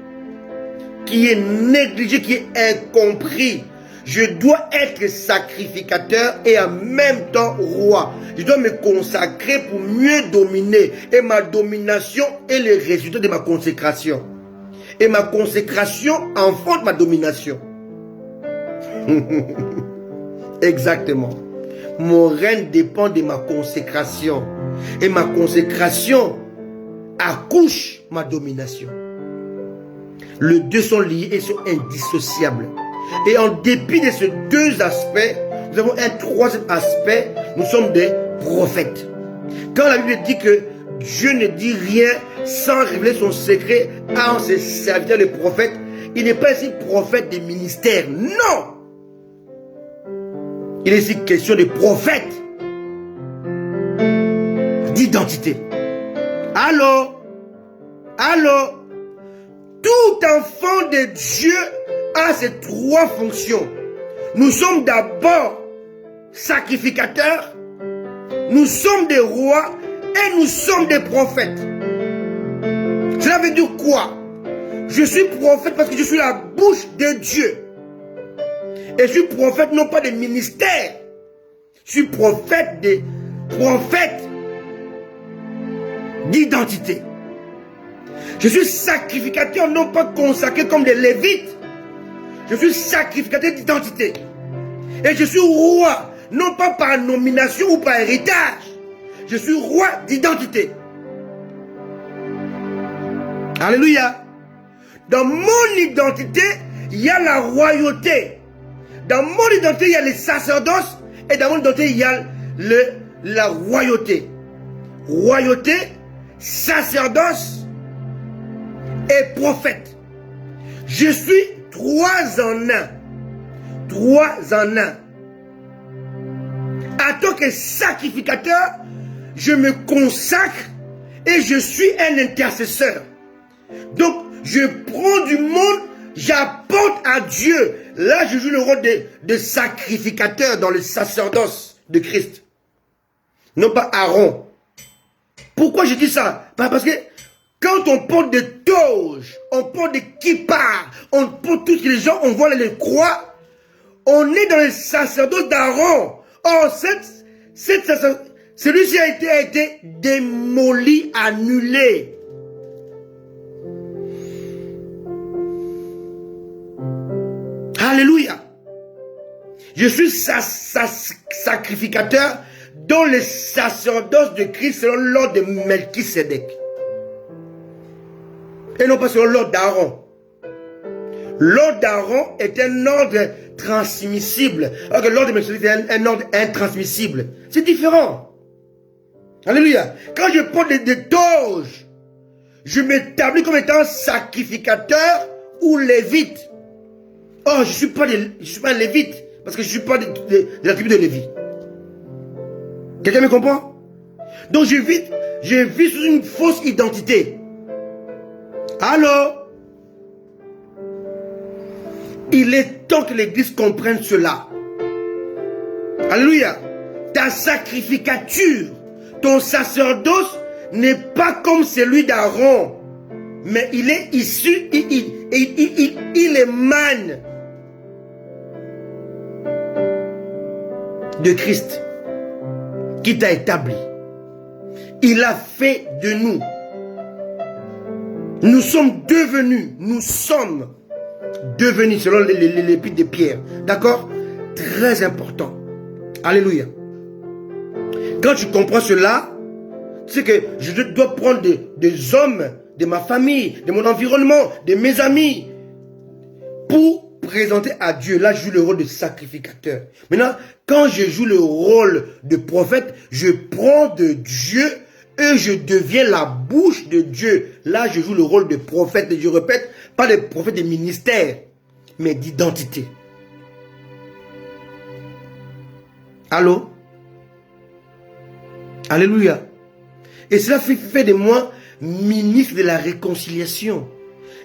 qui est négligé, qui est incompris. Je dois être sacrificateur et en même temps roi. Je dois me consacrer pour mieux dominer. Et ma domination est le résultat de ma consécration. Et ma consécration enfante ma domination. Exactement. Mon règne dépend de ma consécration. Et ma consécration accouche ma domination. Les deux sont liés et sont indissociables. Et en dépit de ces deux aspects, nous avons un troisième aspect. Nous sommes des prophètes. Quand la Bible dit que Dieu ne dit rien sans révéler son secret à ses serviteurs, les prophètes, il n'est pas ici prophète des ministères. Non! Il est ici question de prophète d'identité. Allô? Allô? Tout enfant de Dieu a ces trois fonctions. Nous sommes d'abord sacrificateurs, nous sommes des rois et nous sommes des prophètes. Cela veut dire quoi? Je suis prophète parce que je suis la bouche de Dieu. Et je suis prophète non pas des ministères. Je suis prophète d'identité. Je suis sacrificateur non pas consacré comme des lévites. Je suis sacrificateur d'identité. Et je suis roi, non pas par nomination ou par héritage. Je suis roi d'identité. Alléluia. Dans mon identité, il y a la royauté. Dans mon identité, il y a le sacerdoce. Et dans mon identité, il y a la royauté. Royauté, sacerdoce et prophète. Je suis trois en un. Trois en un. En tant que sacrificateur, je me consacre et je suis un intercesseur. Donc, je prends du monde, j'apporte à Dieu. Là, je joue le rôle de sacrificateur dans le sacerdoce de Christ. Non pas Aaron. Pourquoi je dis ça? Parce que quand on porte des toges, on porte des kippas, on porte tous les gens, on voit les croix, on est dans le sacerdoce d'Aaron. Or, celui-ci a été démoli, annulé. Alléluia. Je suis sacrificateur dans le sacerdoce de Christ selon l'ordre de Melchisédek. Et non pas selon l'ordre d'Aaron. L'ordre d'Aaron est un ordre transmissible. Alors que l'ordre de Melchisédek est un ordre intransmissible. C'est différent. Alléluia. Quand je porte des toges, je m'établis comme étant sacrificateur ou lévite. Oh, je ne suis pas un lévite, parce que je ne suis pas de la tribu de Lévi. Quelqu'un me comprend? Donc je vis sous une fausse identité. Allô? Il est temps que l'Église comprenne cela. Alléluia. Ta sacrificature, ton sacerdoce n'est pas comme celui d'Aaron, mais il est issu, il émane de Christ qui t'a établi. Il a fait de nous. Nous sommes devenus, selon l'épître de Pierre. D'accord? Très important. Alléluia. Quand tu comprends cela, tu sais que je dois prendre des hommes de ma famille, de mon environnement, de mes amis, pour présenter à Dieu. Là, je joue le rôle de sacrificateur. Maintenant, quand je joue le rôle de prophète, je prends de Dieu et je deviens la bouche de Dieu. Là, je joue le rôle de prophète. Et je répète, pas de prophète de ministère, mais d'identité. Allô? Alléluia. Et cela fait de moi ministre de la réconciliation.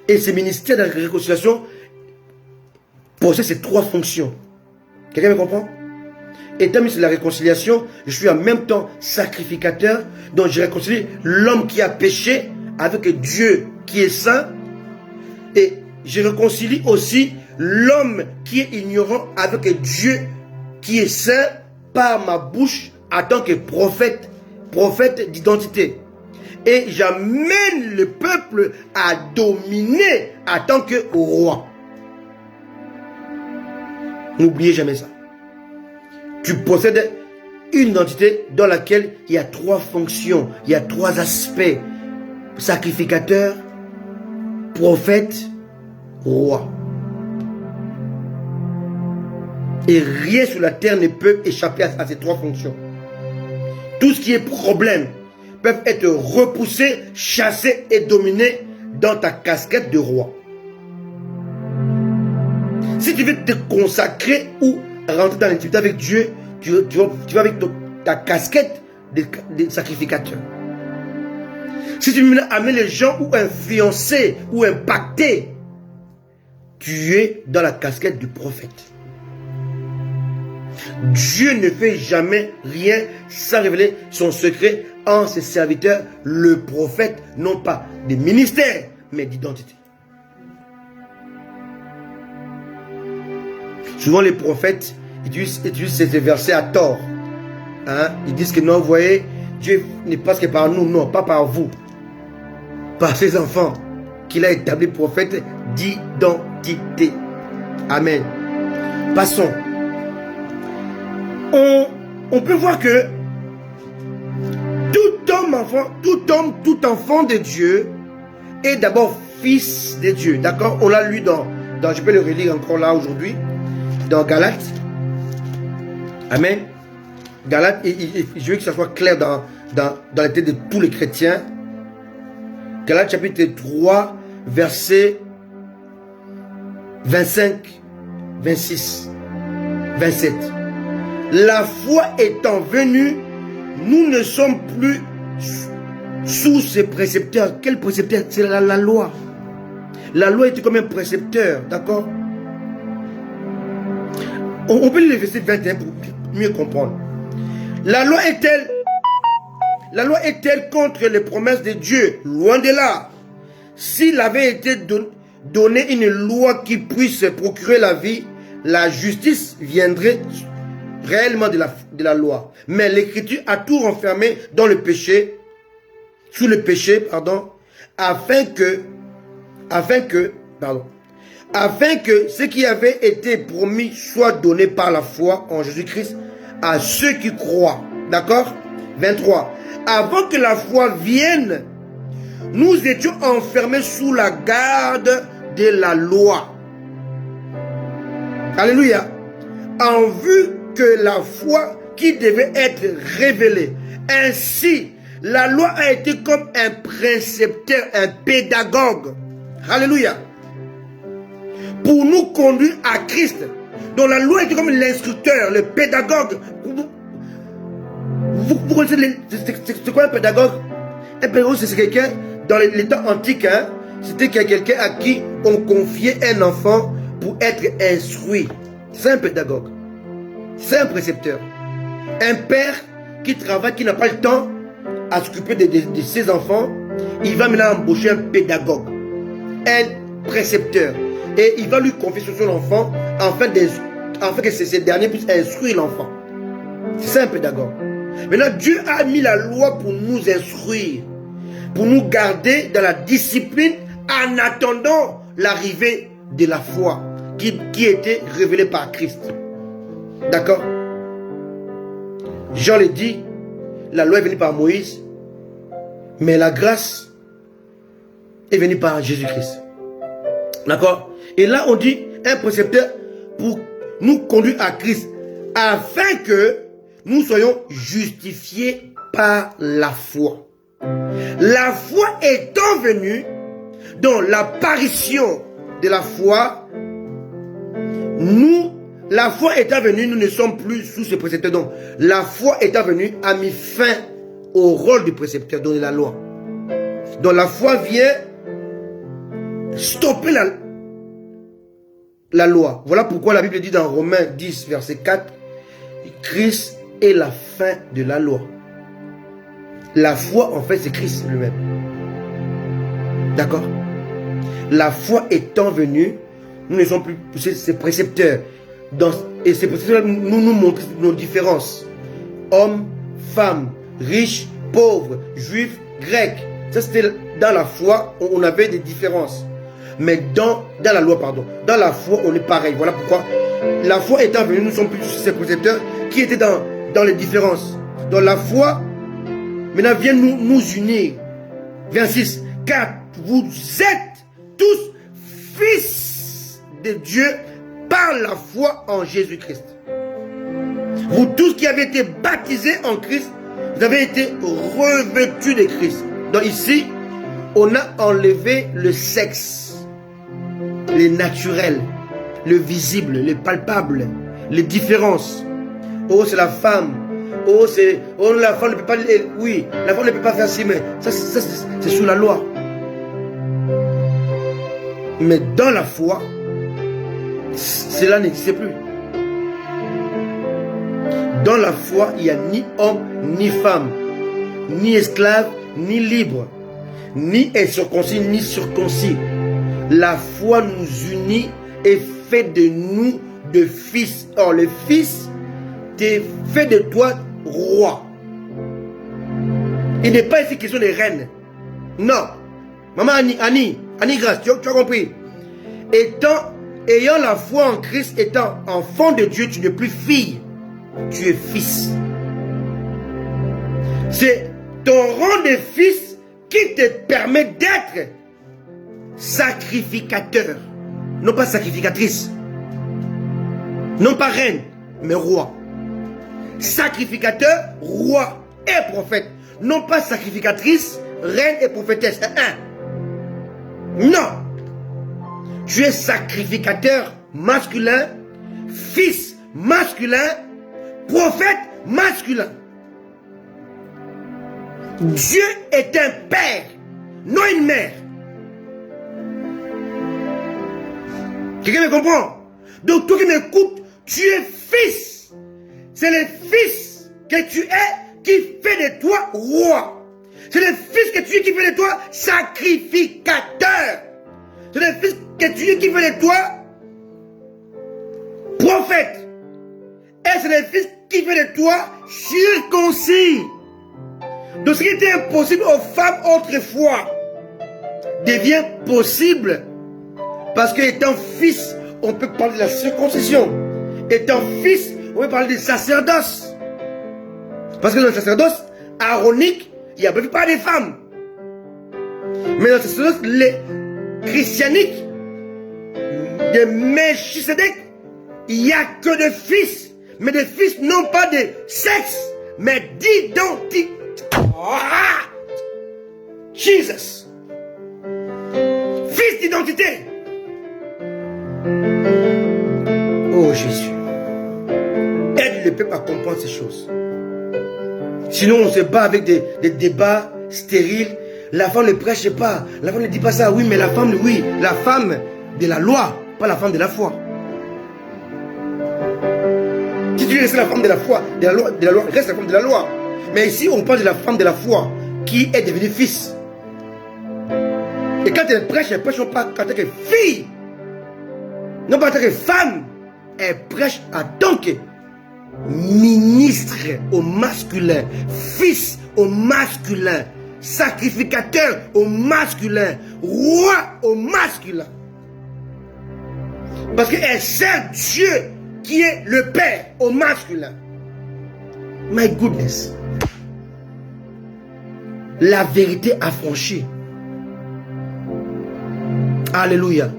Et ce ministère de la réconciliation possède ces trois fonctions. Quelqu'un me comprend? Étant ministre de la réconciliation, je suis en même temps sacrificateur. Donc je réconcilie l'homme qui a péché avec Dieu qui est saint. Et je réconcilie aussi l'homme qui est ignorant avec Dieu qui est saint par ma bouche en tant que prophète d'identité. Et j'amène le peuple à dominer en tant que roi. N'oubliez jamais ça. Tu possèdes une identité dans laquelle il y a trois fonctions, il y a trois aspects. Sacrificateur, prophète, roi. Et rien sur la terre ne peut échapper à ces trois fonctions. Tout ce qui est problème peuvent être repoussés, chassés et dominés dans ta casquette de roi. Si tu veux te consacrer ou rentrer dans l'intimité avec Dieu, tu vas avec ta casquette de sacrificateur. Si tu veux amener les gens ou influencer ou impacter, tu es dans la casquette du prophète. Dieu ne fait jamais rien sans révéler son secret en ses serviteurs, le prophète, non pas des ministères, mais d'identité. Souvent les prophètes utilisent ces versets à tort. Hein? Ils disent que non, vous voyez, Dieu ne passe que par nous, non, pas par vous. Par ses enfants qu'il a établi prophète d'identité. Amen. Passons. On peut voir que tout enfant de Dieu est d'abord fils de Dieu. D'accord? On l'a lu dans, je peux le relire encore là aujourd'hui, dans Galates. Amen. Galates, je veux que ça soit clair dans la tête de tous les chrétiens. Galates chapitre 3, verset 25, 26, 27. La foi étant venue, nous ne sommes plus sous ces précepteurs. Quel précepteur? C'est la loi. La loi était comme un précepteur, d'accord? On peut lire le verset 21 pour mieux comprendre. La loi est-elle contre les promesses de Dieu? Loin de là. S'il avait été donné une loi qui puisse procurer la vie, la justice viendrait réellement de la loi. Mais l'écriture a tout renfermé dans le péché, sous le péché, afin que ce qui avait été promis soit donné par la foi en Jésus-Christ à ceux qui croient. D'accord? 23. Avant que la foi vienne, nous étions enfermés sous la garde de la loi. Alléluia. En vue que la foi qui devait être révélée. Ainsi, la loi a été comme un précepteur, un pédagogue. Alléluia. Pour nous conduire à Christ. Donc la loi était comme l'instructeur, le pédagogue. Vous connaissez, c'est quoi un pédagogue? Un pédagogue, c'est quelqu'un, dans les temps antiques, hein, c'était quelqu'un à qui on confiait un enfant pour être instruit. C'est un pédagogue. C'est un précepteur. Un père qui travaille, qui n'a pas le temps à s'occuper de ses enfants, il va maintenant embaucher un pédagogue, un précepteur. Et il va lui confier sur son enfant afin que ces derniers puissent instruire l'enfant. C'est ça un pédagogue. Maintenant, Dieu a mis la loi pour nous instruire, pour nous garder dans la discipline en attendant l'arrivée de la foi qui était révélée par Christ. D'accord? Jean le dit, la loi est venue par Moïse, mais la grâce est venue par Jésus-Christ. D'accord? Et là, on dit un précepteur pour nous conduire à Christ, afin que nous soyons justifiés par la foi. La foi étant venue, dans l'apparition de la foi, la foi étant venue, nous ne sommes plus sous ce précepteur. Donc, la foi étant venue a mis fin au rôle du précepteur, donner la loi. Donc, la foi vient stopper la loi. Voilà pourquoi la Bible dit dans Romains 10, verset 4, Christ est la fin de la loi. La foi, en fait, c'est Christ lui-même. D'accord? La foi étant venue, nous ne sommes plus ces précepteurs. Et ces précepteurs nous montrent nos différences. Hommes, femmes, riches, pauvres, juifs, grecs. Ça, c'était dans la foi, on avait des différences. Mais dans la loi, pardon, dans la foi, on est pareil. Voilà pourquoi la foi étant venue, nous ne sommes plus ces précepteurs qui étaient dans les différences. Donc la foi, maintenant, vient nous unir. 26. Car vous êtes tous fils de Dieu par la foi en Jésus-Christ. Vous tous qui avez été baptisés en Christ, vous avez été revêtus de Christ. Donc ici, on a enlevé le sexe, les naturels, le visible, le palpable, les différences. Oh, c'est la femme. Oh, la femme ne peut pas. Oui, la femme ne peut pas faire ci, mais ça c'est sous la loi. Mais dans la foi, cela n'existe plus. Dans la foi, il n'y a ni homme, ni femme, ni esclave, ni libre, ni incirconcis, ni circoncis. La foi nous unit et fait de nous de fils. Or, le fils fait de toi roi. Il n'est pas ici question de reine. Non. Maman Annie Grace, tu as compris. Ayant la foi en Christ, étant enfant de Dieu, tu n'es plus fille. Tu es fils. C'est ton rang de fils qui te permet d'être sacrificateur. Non pas sacrificatrice. Non pas reine, mais roi. Sacrificateur, roi et prophète. Non pas sacrificatrice, reine et prophétesse. Non. Tu es sacrificateur masculin, fils masculin, prophète masculin. Dieu est un père, non une mère. Quelqu'un me comprend? Donc toi qui m'écoutes, tu es fils. C'est le fils que tu es qui fait de toi roi. C'est le fils que tu es qui fait de toi sacrificateur. C'est le fils que tu es qui fait de toi prophète. Et c'est le fils qui fait de toi circoncis. Donc ce qui était impossible aux femmes autrefois devient possible. Parce qu'étant fils, on peut parler de la circoncision. Étant fils, on peut parler du sacerdoce. Parce que dans le sacerdoce aaronique, il n'y a pas de femmes. Mais dans le sacerdoce christianique, de Melchisedec, il n'y a que des fils. Mais des fils non pas de sexe, mais d'identité. Ah! Jesus. Fils d'identité. Oh Jésus. Aide le peuple à comprendre ces choses. Sinon, on se bat avec des débats stériles. La femme ne prêche pas. La femme ne dit pas ça. Oui, mais la femme, oui. La femme de la loi, pas la femme de la foi. Si tu restes la femme de la foi, de la loi, reste la femme de la loi. Mais ici, on parle de la femme de la foi qui est devenue fils. Et quand elle prêche pas en tant que fille. Non pas en tant que femme. Elle prêche en tant que ministre au masculin, fils au masculin, sacrificateur au masculin, roi au masculin. Parce qu'elle sert Dieu qui est le Père au masculin. My goodness. La vérité affranchie. Alléluia.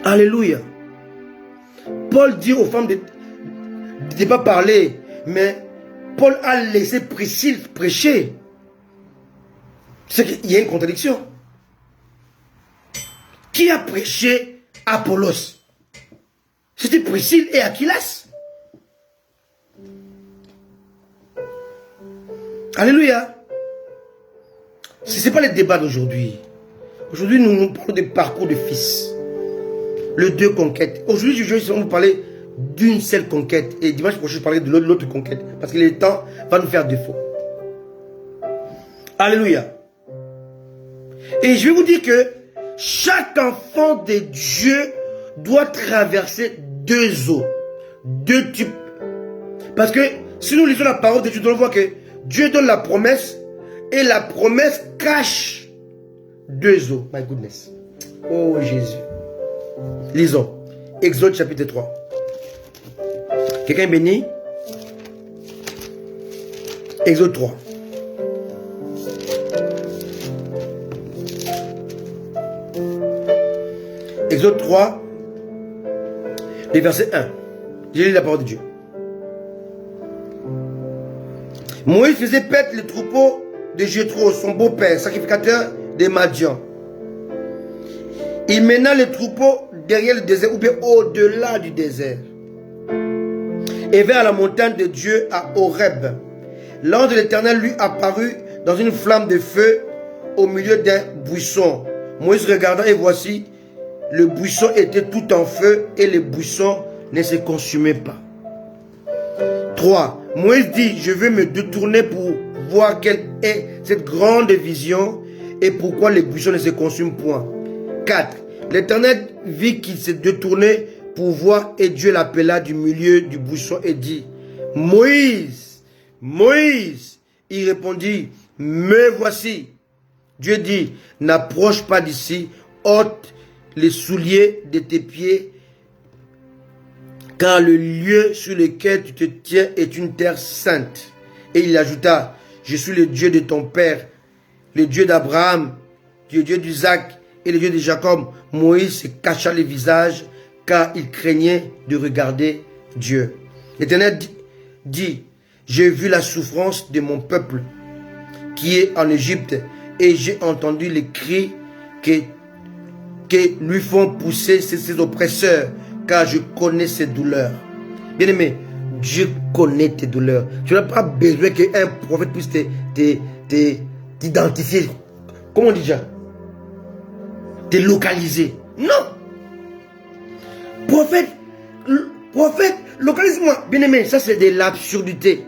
Alléluia. Paul dit aux femmes de ne pas parler, mais Paul a laissé Priscille prêcher. C'est qu'il y a une contradiction. Qui a prêché Apollos? C'était Priscille et Aquilas. Alléluia. Ce n'est pas le débat d'aujourd'hui. Aujourd'hui, nous parlons des parcours de fils. Les deux conquêtes. Aujourd'hui, je vais vous parler d'une seule conquête. Et dimanche prochain, je parlerai de l'autre conquête. Parce que le temps va nous faire défaut. Alléluia. Et je vais vous dire que chaque enfant de Dieu doit traverser deux eaux. Deux types. Parce que si nous lisons la parole de Dieu, nous allons voir que Dieu donne la promesse. Et la promesse cache deux eaux. My goodness. Oh Jésus. Lisons. Exode chapitre 3. Quelqu'un béni? Exode 3. Exode 3, les versets 1. J'ai lu la parole de Dieu. Moïse faisait paître le troupeau de Jéthro, son beau-père, sacrificateur des Madians. Il mena le troupeau derrière le désert, ou bien au-delà du désert, et vers la montagne de Dieu à Horeb. L'ange de l'Éternel lui apparut dans une flamme de feu au milieu d'un buisson. Moïse regarda et voici, le buisson était tout en feu et le buisson ne se consumait pas. 3. Moïse dit, je vais me détourner pour voir quelle est cette grande vision et pourquoi le buisson ne se consume point. 4. L'Éternel vit qu'il s'est détourné pour voir et Dieu l'appela du milieu du buisson et dit, Moïse, Moïse. Il répondit, me voici. Dieu dit, n'approche pas d'ici, ôte les souliers de tes pieds, car le lieu sur lequel tu te tiens est une terre sainte. Et il ajouta, je suis le Dieu de ton père, le Dieu d'Abraham, le Dieu d'Isaac et le Dieu de Jacob. Moïse se cacha le visage, car il craignait de regarder Dieu. L'Éternel dit, j'ai vu la souffrance de mon peuple qui est en Égypte, et j'ai entendu les cris que lui font pousser ses oppresseurs, car je connais ses douleurs. Bien-aimé, Dieu connaît tes douleurs. Tu n'as pas besoin qu'un prophète puisse t'identifier. Comment on dit déjà? Te localiser. Non. Prophète, localise-moi. Bien-aimé, ça c'est de l'absurdité.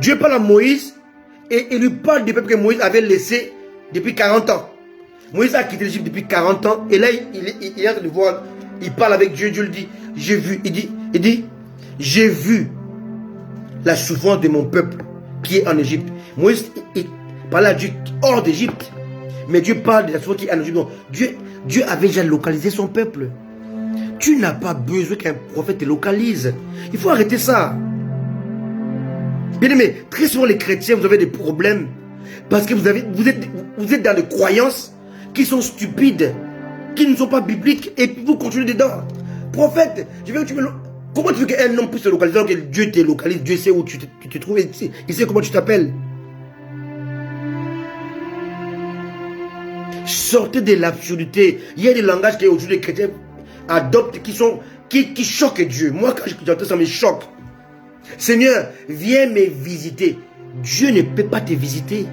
Dieu parle à Moïse et il lui parle du peuple que Moïse avait laissé depuis 40 ans. Moïse a quitté l'Égypte depuis 40 ans et là il est en train de voir, il parle avec Dieu, Dieu lui dit, j'ai vu, il dit, j'ai vu la souffrance de mon peuple qui est en Égypte. Moïse il parle à Dieu hors d'Égypte, mais Dieu parle de la souffrance qui est en Égypte. Donc, Dieu avait déjà localisé son peuple. Tu n'as pas besoin qu'un prophète te localise. Il faut arrêter ça. Bien aimé, très souvent les chrétiens, vous avez des problèmes parce que vous êtes dans des croyances qui sont stupides, qui ne sont pas bibliques, et puis vous continuez dedans. Prophète, comment tu veux qu'un homme puisse se localiser alors que Dieu te localise? Dieu sait où tu te trouves, il sait comment tu t'appelles. Sortez de l'absurdité. Il y a des langages qu'aujourd'hui les chrétiens adoptent qui choquent Dieu. Moi, quand j'entends ça, me choque. Seigneur, viens me visiter. Dieu ne peut pas te visiter.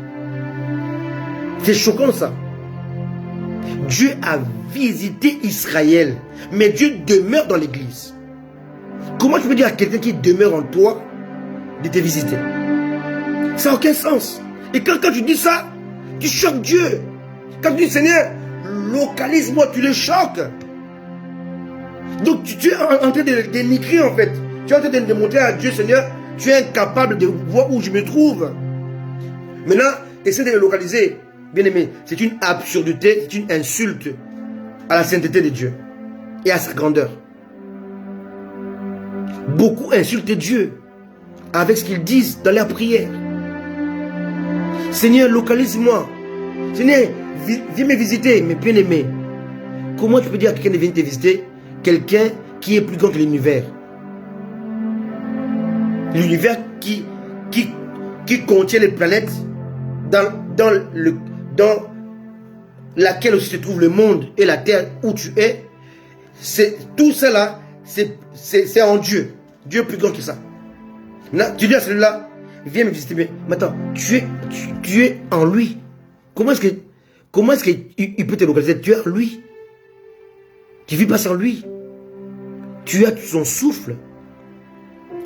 C'est choquant ça. Dieu a visité Israël, mais Dieu demeure dans l'église. Comment tu peux dire à quelqu'un qui demeure en toi de te visiter? Ça n'a aucun sens. Et quand tu dis ça, tu choques Dieu. Quand tu dis Seigneur, localise-moi, tu le choques. Donc tu es en train de dénigrer en fait. Tu es en train de montrer à Dieu, Seigneur, tu es incapable de voir où je me trouve. Maintenant, essaie de le localiser. Bien aimé, c'est une absurdité, c'est une insulte à la sainteté de Dieu et à sa grandeur. Beaucoup insultent Dieu avec ce qu'ils disent dans leur prière. Seigneur, localise-moi. Seigneur, viens me visiter, mes bien-aimés. Comment tu peux dire à quelqu'un de venir te visiter? Quelqu'un qui est plus grand que l'univers. L'univers qui contient les planètes dans laquelle aussi se trouve le monde et la terre où tu es. Tout cela, c'est en Dieu. Dieu est plus grand que ça. Là, tu dis à celui-là, viens me visiter. Mais attends, tu es en lui. Comment est-ce qu'il peut te localiser? Tu es en lui. Tu ne vis pas sans lui. Tu as son souffle.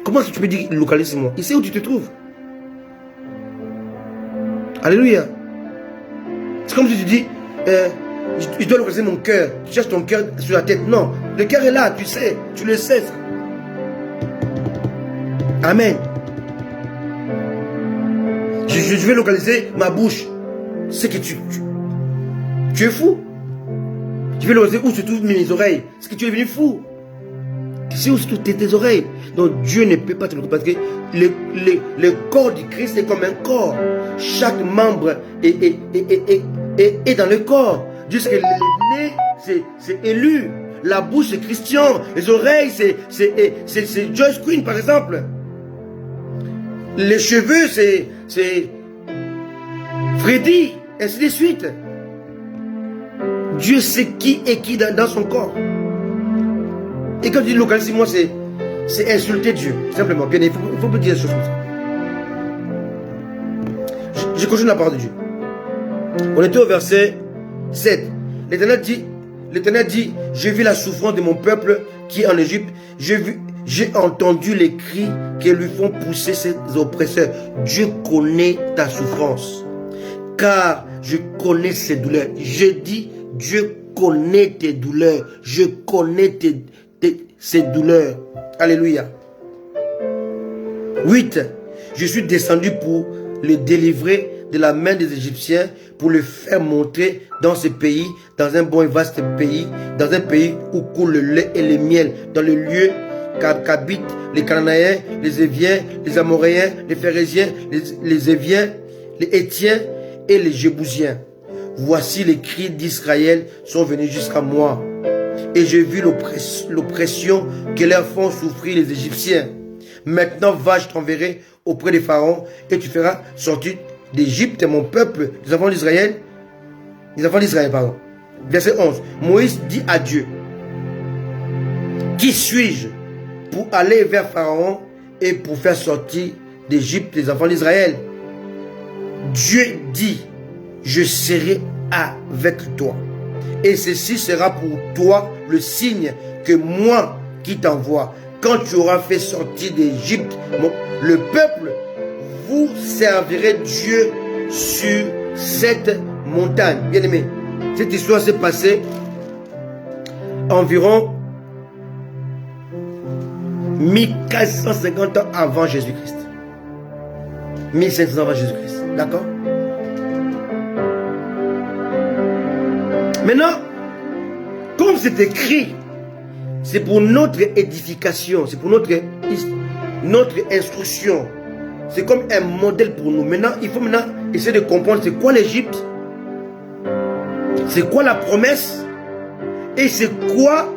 Comment est-ce que tu peux dire localise-moi? Il sait où tu te trouves. Alléluia. C'est comme si tu dis je dois localiser mon cœur. Tu cherches ton cœur sur la tête. Non, le cœur est là, tu sais, tu le sais. Ça. Amen. Je vais localiser ma bouche. C'est que tu es fou. Tu veux localiser où se trouvent mes oreilles. C'est que tu es devenu fou. Tu sais où se trouvent tes oreilles. Donc Dieu ne peut pas te localiser. Parce que le corps du Christ est comme un corps. Chaque membre est dans le corps. Dieu sait que le nez, c'est élu. La bouche, c'est Christian. Les oreilles, c'est Joyce Queen, par exemple. Les cheveux, c'est Freddy, ainsi de suite. Dieu sait qui est qui dans son corps. Et quand tu dis localise-moi, c'est insulter Dieu. Simplement. Bien, il faut pas dire des choses comme ça. Je continue la parole de Dieu. On était au verset 7. L'Éternel dit, j'ai vu la souffrance de mon peuple qui est en Égypte. J'ai entendu les cris qui lui font pousser ses oppresseurs. Dieu connaît ta souffrance. Car je connais ses douleurs. Je dis, Dieu connaît tes douleurs. Je connais ses douleurs. Alléluia. 8. Je suis descendu pour le délivrer de la main des Égyptiens, pour le faire monter dans ce pays, dans un bon et vaste pays, dans un pays où coule le lait et le miel, dans le lieu qu'habitent les Cananéens, les Éviens, les Amoréens, les Phérésiens, les Éviens, les Hétiens et les Jébousiens. Voici les cris d'Israël sont venus jusqu'à moi. Et j'ai vu l'oppression que leur font souffrir les Égyptiens. Maintenant va, je t'enverrai auprès des pharaons et tu feras sortir d'Égypte mon peuple, les enfants d'Israël. Pardon. Verset 11. Moïse dit à Dieu, qui suis-je pour aller vers Pharaon et pour faire sortir d'Égypte les enfants d'Israël? Dieu dit, je serai avec toi. Et ceci sera pour toi le signe que moi qui t'envoie. Quand tu auras fait sortir d'Égypte le peuple, vous servirez Dieu sur cette montagne. Bien aimé, cette histoire s'est passée environ 1450 ans avant Jésus-Christ. 1500 ans avant Jésus-Christ. D'accord? Maintenant, comme c'est écrit, c'est pour notre édification, c'est pour notre instruction. C'est comme un modèle pour nous. Maintenant, il faut essayer de comprendre c'est quoi l'Égypte, c'est quoi la promesse et c'est quoi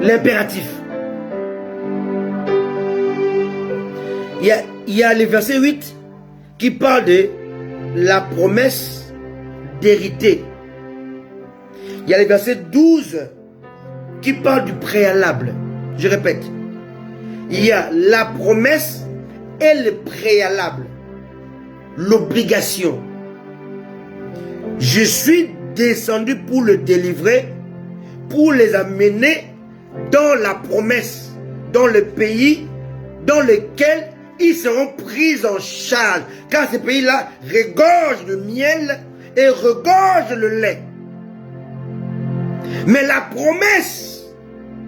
l'impératif. Il y a le verset 8 qui parle de la promesse d'hériter Il y a le verset 12 qui parle du préalable. Je répète. Il y a la promesse et le préalable. L'obligation. Je suis descendu pour le délivrer, pour les amener dans la promesse, dans le pays dans lequel ils seront pris en charge. Car ce pays-là regorge de miel et regorge le lait. Mais la promesse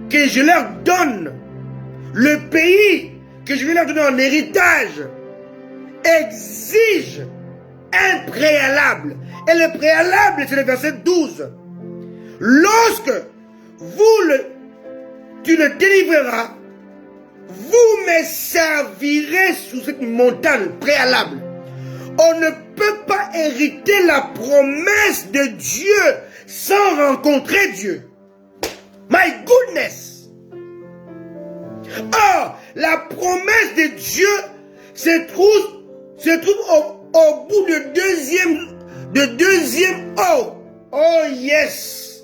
que je leur donne, le pays que je vais leur donner en héritage, exige un préalable. Et le préalable, c'est le verset 12. Lorsque tu le délivreras, vous me servirez sous cette montagne préalable. On ne peut pas hériter la promesse de Dieu sans rencontrer Dieu. My goodness! Or, la promesse de Dieu se trouve au bout de deuxième oh. Oh yes!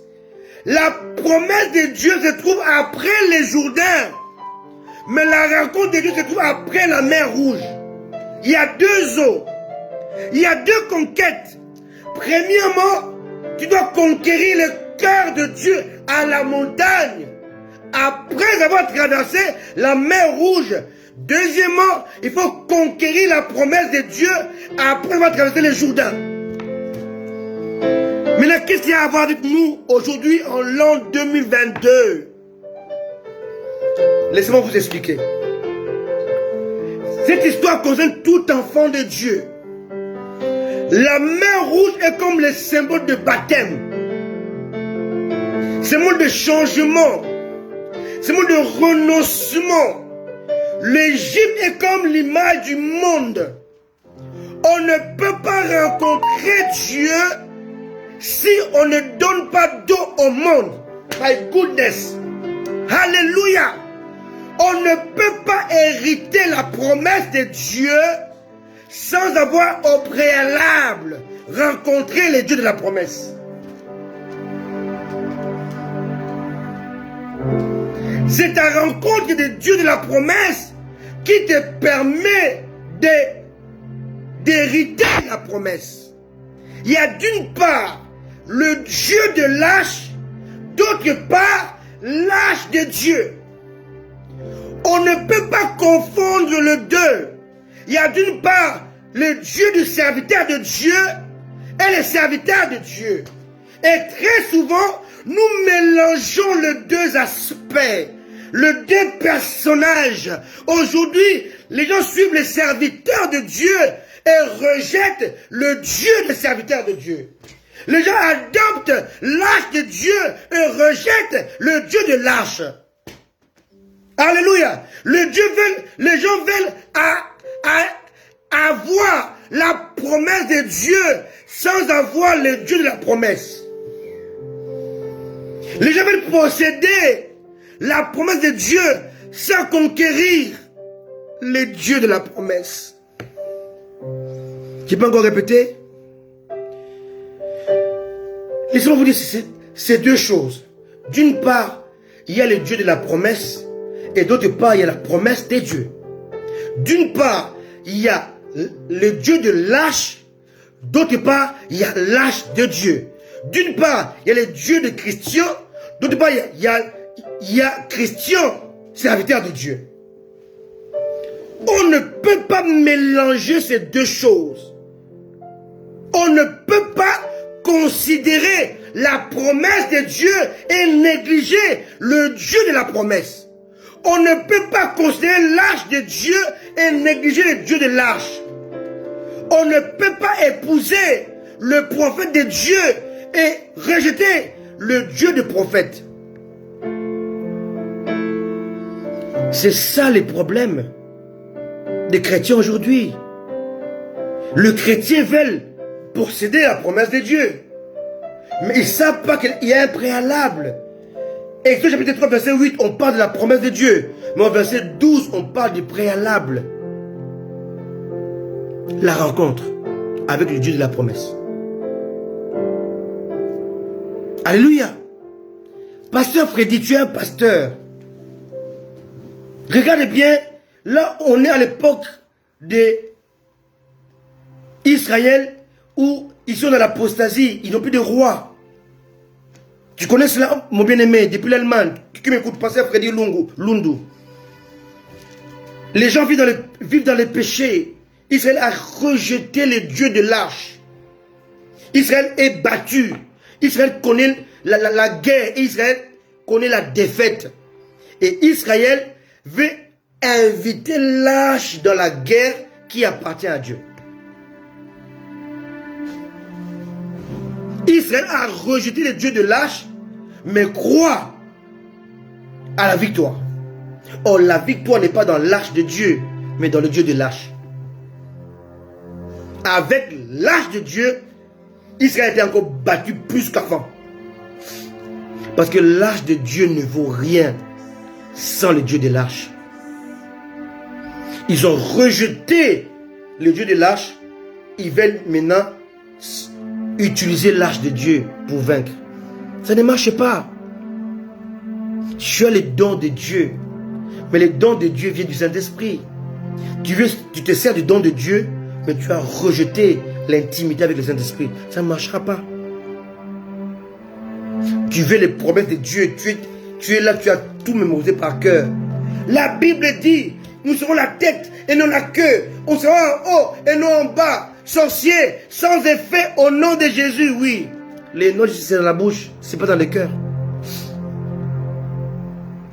La promesse de Dieu se trouve après les Jourdains. Mais la rencontre de Dieu se trouve après la mer Rouge. Il y a deux eaux. Il y a deux conquêtes. Premièrement, tu dois conquérir le cœur de Dieu à la montagne. Après avoir traversé la mer Rouge. Deuxièmement, il faut conquérir la promesse de Dieu après avoir traversé le Jourdain. Maintenant, qu'est-ce qu'il y a à voir avec nous aujourd'hui en l'an 2022? Laissez-moi vous expliquer. Cette histoire concerne tout enfant de Dieu. La mer Rouge est comme le symbole de baptême. Symbole de changement. Symbole de renoncement. L'Égypte est comme l'image du monde. On ne peut pas rencontrer Dieu si on ne donne pas d'eau au monde. My goodness. Alléluia. On ne peut pas hériter la promesse de Dieu sans avoir au préalable rencontré les dieux de la promesse. C'est ta rencontre des dieux de la promesse qui te permet d'hériter la promesse. Il y a d'une part le Dieu de l'âge, d'autre part l'âge de Dieu. On ne peut pas confondre le deux. Il y a d'une part le Dieu du serviteur de Dieu et le serviteur de Dieu. Et très souvent, nous mélangeons les deux aspects, les deux personnages. Aujourd'hui, les gens suivent les serviteurs de Dieu et rejettent le Dieu des serviteurs de Dieu. Les gens adoptent l'arche de Dieu et rejettent le Dieu de l'arche. Alléluia. Les gens veulent avoir la promesse de Dieu sans avoir le Dieu de la promesse. Les gens veulent posséder la promesse de Dieu sans conquérir le Dieu de la promesse. Je peux encore répéter? Laissez-moi vous dire, c'est deux choses. D'une part, il y a le Dieu de la promesse. Et d'autre part, il y a la promesse des dieux. D'une part, il y a le Dieu de l'âge. D'autre part, il y a l'âge de Dieu. D'une part, il y a le Dieu de Christian. D'autre part, il y a Christian, serviteur de Dieu. On ne peut pas mélanger ces deux choses. On ne peut pas considérer la promesse de Dieu et négliger le Dieu de la promesse. On ne peut pas considérer l'arche de Dieu et négliger le Dieu de l'arche. On ne peut pas épouser le prophète de Dieu et rejeter le Dieu du prophète. C'est ça les problèmes des chrétiens aujourd'hui. Le chrétien veut posséder la promesse de Dieu. Mais ils ne savent pas qu'il y a un préalable. Exode chapitre 3, verset 8, on parle de la promesse de Dieu. Mais au verset 12, on parle du préalable. La rencontre avec le Dieu de la promesse. Alléluia. Pasteur Freddy, tu es un pasteur. Regardez bien, là on est à l'époque d'Israël où ils sont dans l'apostasie, ils n'ont plus de roi. Tu connais cela, mon bien-aimé, depuis l'Allemagne, qui m'écoute, pasteur Freddy Lundu. Les gens vivent dans les péchés. Israël a rejeté les dieux de l'arche. Israël est battu. Israël connaît la guerre. Israël connaît la défaite. Et Israël veut inviter l'arche dans la guerre qui appartient à Dieu. Israël a rejeté les dieux de l'arche, mais croit à la victoire. Or, la victoire n'est pas dans l'arche de Dieu, mais dans le Dieu de l'arche. Avec l'arche de Dieu, Israël était encore battu plus qu'avant. Parce que l'arche de Dieu ne vaut rien sans le Dieu de l'arche. Ils ont rejeté le Dieu de l'arche. Ils veulent maintenant utiliser l'arche de Dieu pour vaincre. Ça ne marche pas. Tu as les dons de Dieu. Mais les dons de Dieu viennent du Saint-Esprit. Tu te sers du don de Dieu, mais tu as rejeté l'intimité avec le Saint-Esprit. Ça ne marchera pas. Tu veux les promesses de Dieu. Tu es là, tu as tout mémorisé par cœur. La Bible dit, nous serons la tête et non la queue. On sera en haut et non en bas. Sorciers, sans effet, au nom de Jésus, oui. Les noms, c'est dans la bouche, c'est pas dans le cœur.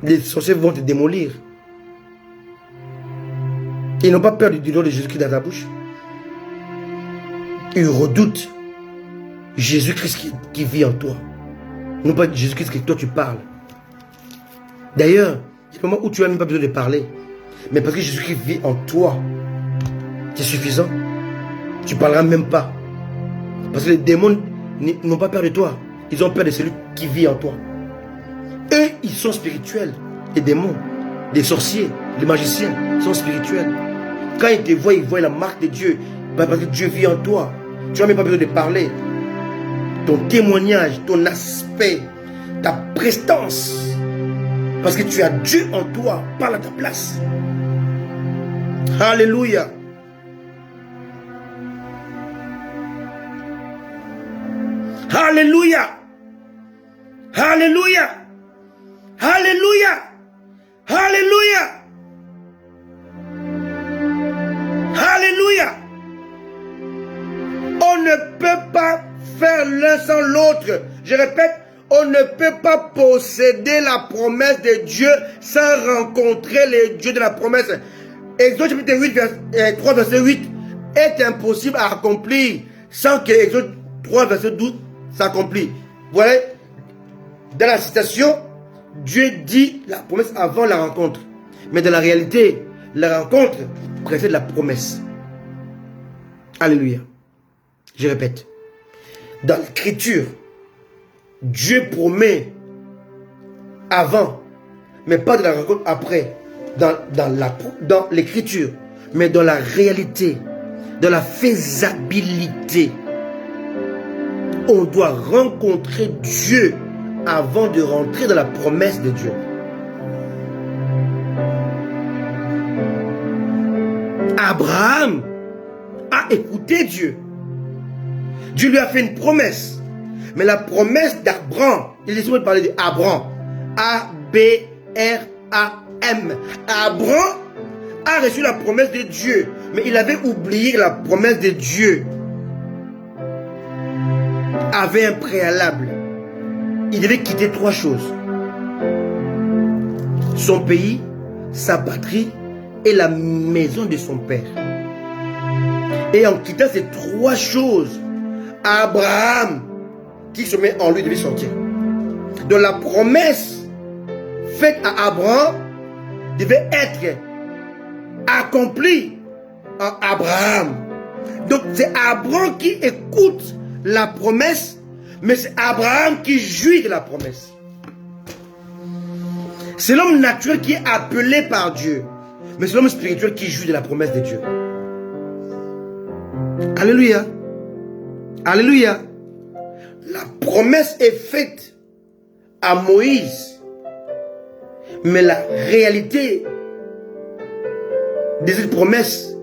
Les sorciers vont te démolir. Ils n'ont pas peur du nom de Jésus-Christ dans ta bouche. Ils redoutent Jésus-Christ qui vit en toi. Non pas Jésus-Christ que toi tu parles. D'ailleurs, il y a un moment où tu n'as même pas besoin de parler. Mais parce que Jésus-Christ vit en toi, c'est suffisant. Tu ne parleras même pas. Parce que les démons n'ont pas peur de toi. Ils ont peur de celui qui vit en toi. Eux, ils sont spirituels. Les démons, les sorciers, les magiciens sont spirituels. Quand ils te voient, ils voient la marque de Dieu. Parce que Dieu vit en toi. Tu n'as même pas besoin de parler. Ton témoignage, ton aspect, ta prestance. Parce que tu as Dieu en toi. Parle à ta place. Alléluia. Alléluia. Alléluia. Alléluia. Alléluia. Alléluia. On ne peut pas faire l'un sans l'autre. Je répète, on ne peut pas posséder la promesse de Dieu sans rencontrer les dieux de la promesse. Exode chapitre 8, 3, verset 8 est impossible à accomplir sans que Exode 3, verset 12 s'accomplisse. Vous voyez, dans la citation, Dieu dit la promesse avant la rencontre. Mais dans la réalité, la rencontre précède la promesse. Alléluia. Je répète. Dans l'écriture, Dieu promet avant, mais pas de la rencontre après. Dans l'écriture, mais dans la réalité, dans la faisabilité. On doit rencontrer Dieu avant de rentrer dans la promesse de Dieu. Abraham a écouté Dieu. Dieu lui a fait une promesse. Mais la promesse d'Abraham, il est souvent parlé d'Abraham. A-B-R-A-M. Abraham a reçu la promesse de Dieu. Mais il avait oublié la promesse de Dieu avait un préalable. Il devait quitter 3 choses. Son pays, sa patrie et la maison de son père. Et en quittant ces 3 choses, Abraham, qui se met en lui, devait sortir. Donc la promesse faite à Abraham devait être accomplie en Abraham. Donc c'est Abraham qui écoute la promesse, mais c'est Abraham qui jouit de la promesse. C'est l'homme naturel qui est appelé par Dieu, mais c'est l'homme spirituel qui jouit de la promesse de Dieu. Alléluia. Alléluia. La promesse est faite à Moïse. Mais la réalité de cette promesse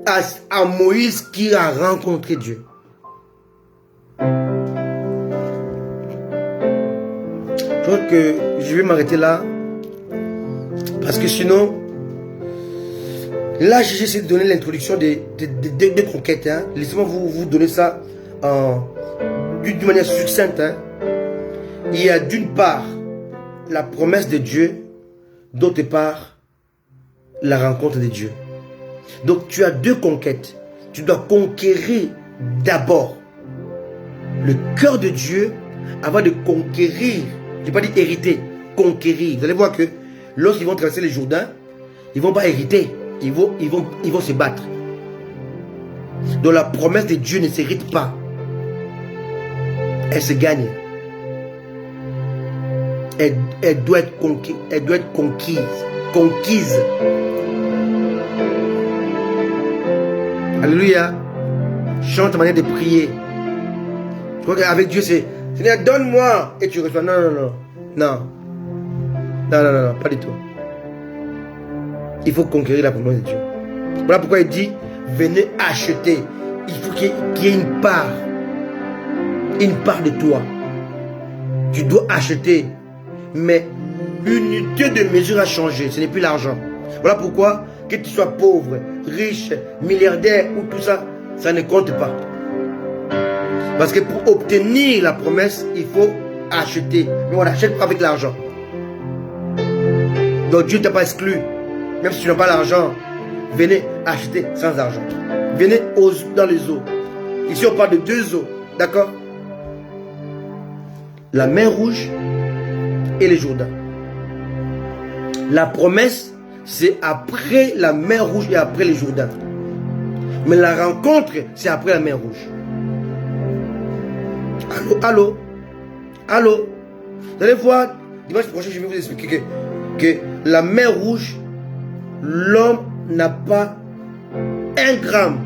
à Moïse qui a rencontré Dieu. Je crois que je vais m'arrêter là. Parce que sinon, là j'essaie de donner l'introduction des conquêtes. Hein. Laissez-moi vous donner ça d'une manière succincte. Hein. Il y a d'une part la promesse de Dieu, d'autre part la rencontre de Dieu. Donc tu as deux conquêtes. Tu dois conquérir d'abord le cœur de Dieu avant de conquérir. Je n'ai pas dit hériter, conquérir. Vous allez voir que lorsqu'ils vont traverser le Jourdain, ils ne vont pas hériter, ils vont se battre. Donc la promesse de Dieu ne s'hérite pas. Elle se gagne. Elle doit être conquise. Elle doit être conquise. Conquise. Alléluia. Chante ta manière de prier. Je crois qu'avec Dieu, c'est Seigneur, donne-moi et tu reçois. Non, non, non. Non. Non, non, non, pas du tout. Il faut conquérir la promesse de Dieu. Voilà pourquoi il dit, venez acheter. Il faut qu'il y ait une part de toi. Tu dois acheter. Mais l'unité de mesure a changé. Ce n'est plus l'argent. Voilà pourquoi, que tu sois pauvre, riche, milliardaire ou tout ça, ça ne compte pas. Parce que pour obtenir la promesse, il faut acheter. Mais on n'achète pas avec l'argent. Donc Dieu ne t'a pas exclu. Même si tu n'as pas l'argent, venez acheter sans argent. Venez dans les eaux. Ici on parle de deux eaux. D'accord? La mer Rouge et le Jourdain. La promesse, c'est après la mer Rouge et après le Jourdain. Mais la rencontre, c'est après la mer Rouge. Allô, allô, allô. Vous allez voir, dimanche prochain, je vais vous expliquer que la mer Rouge, l'homme n'a pas un gramme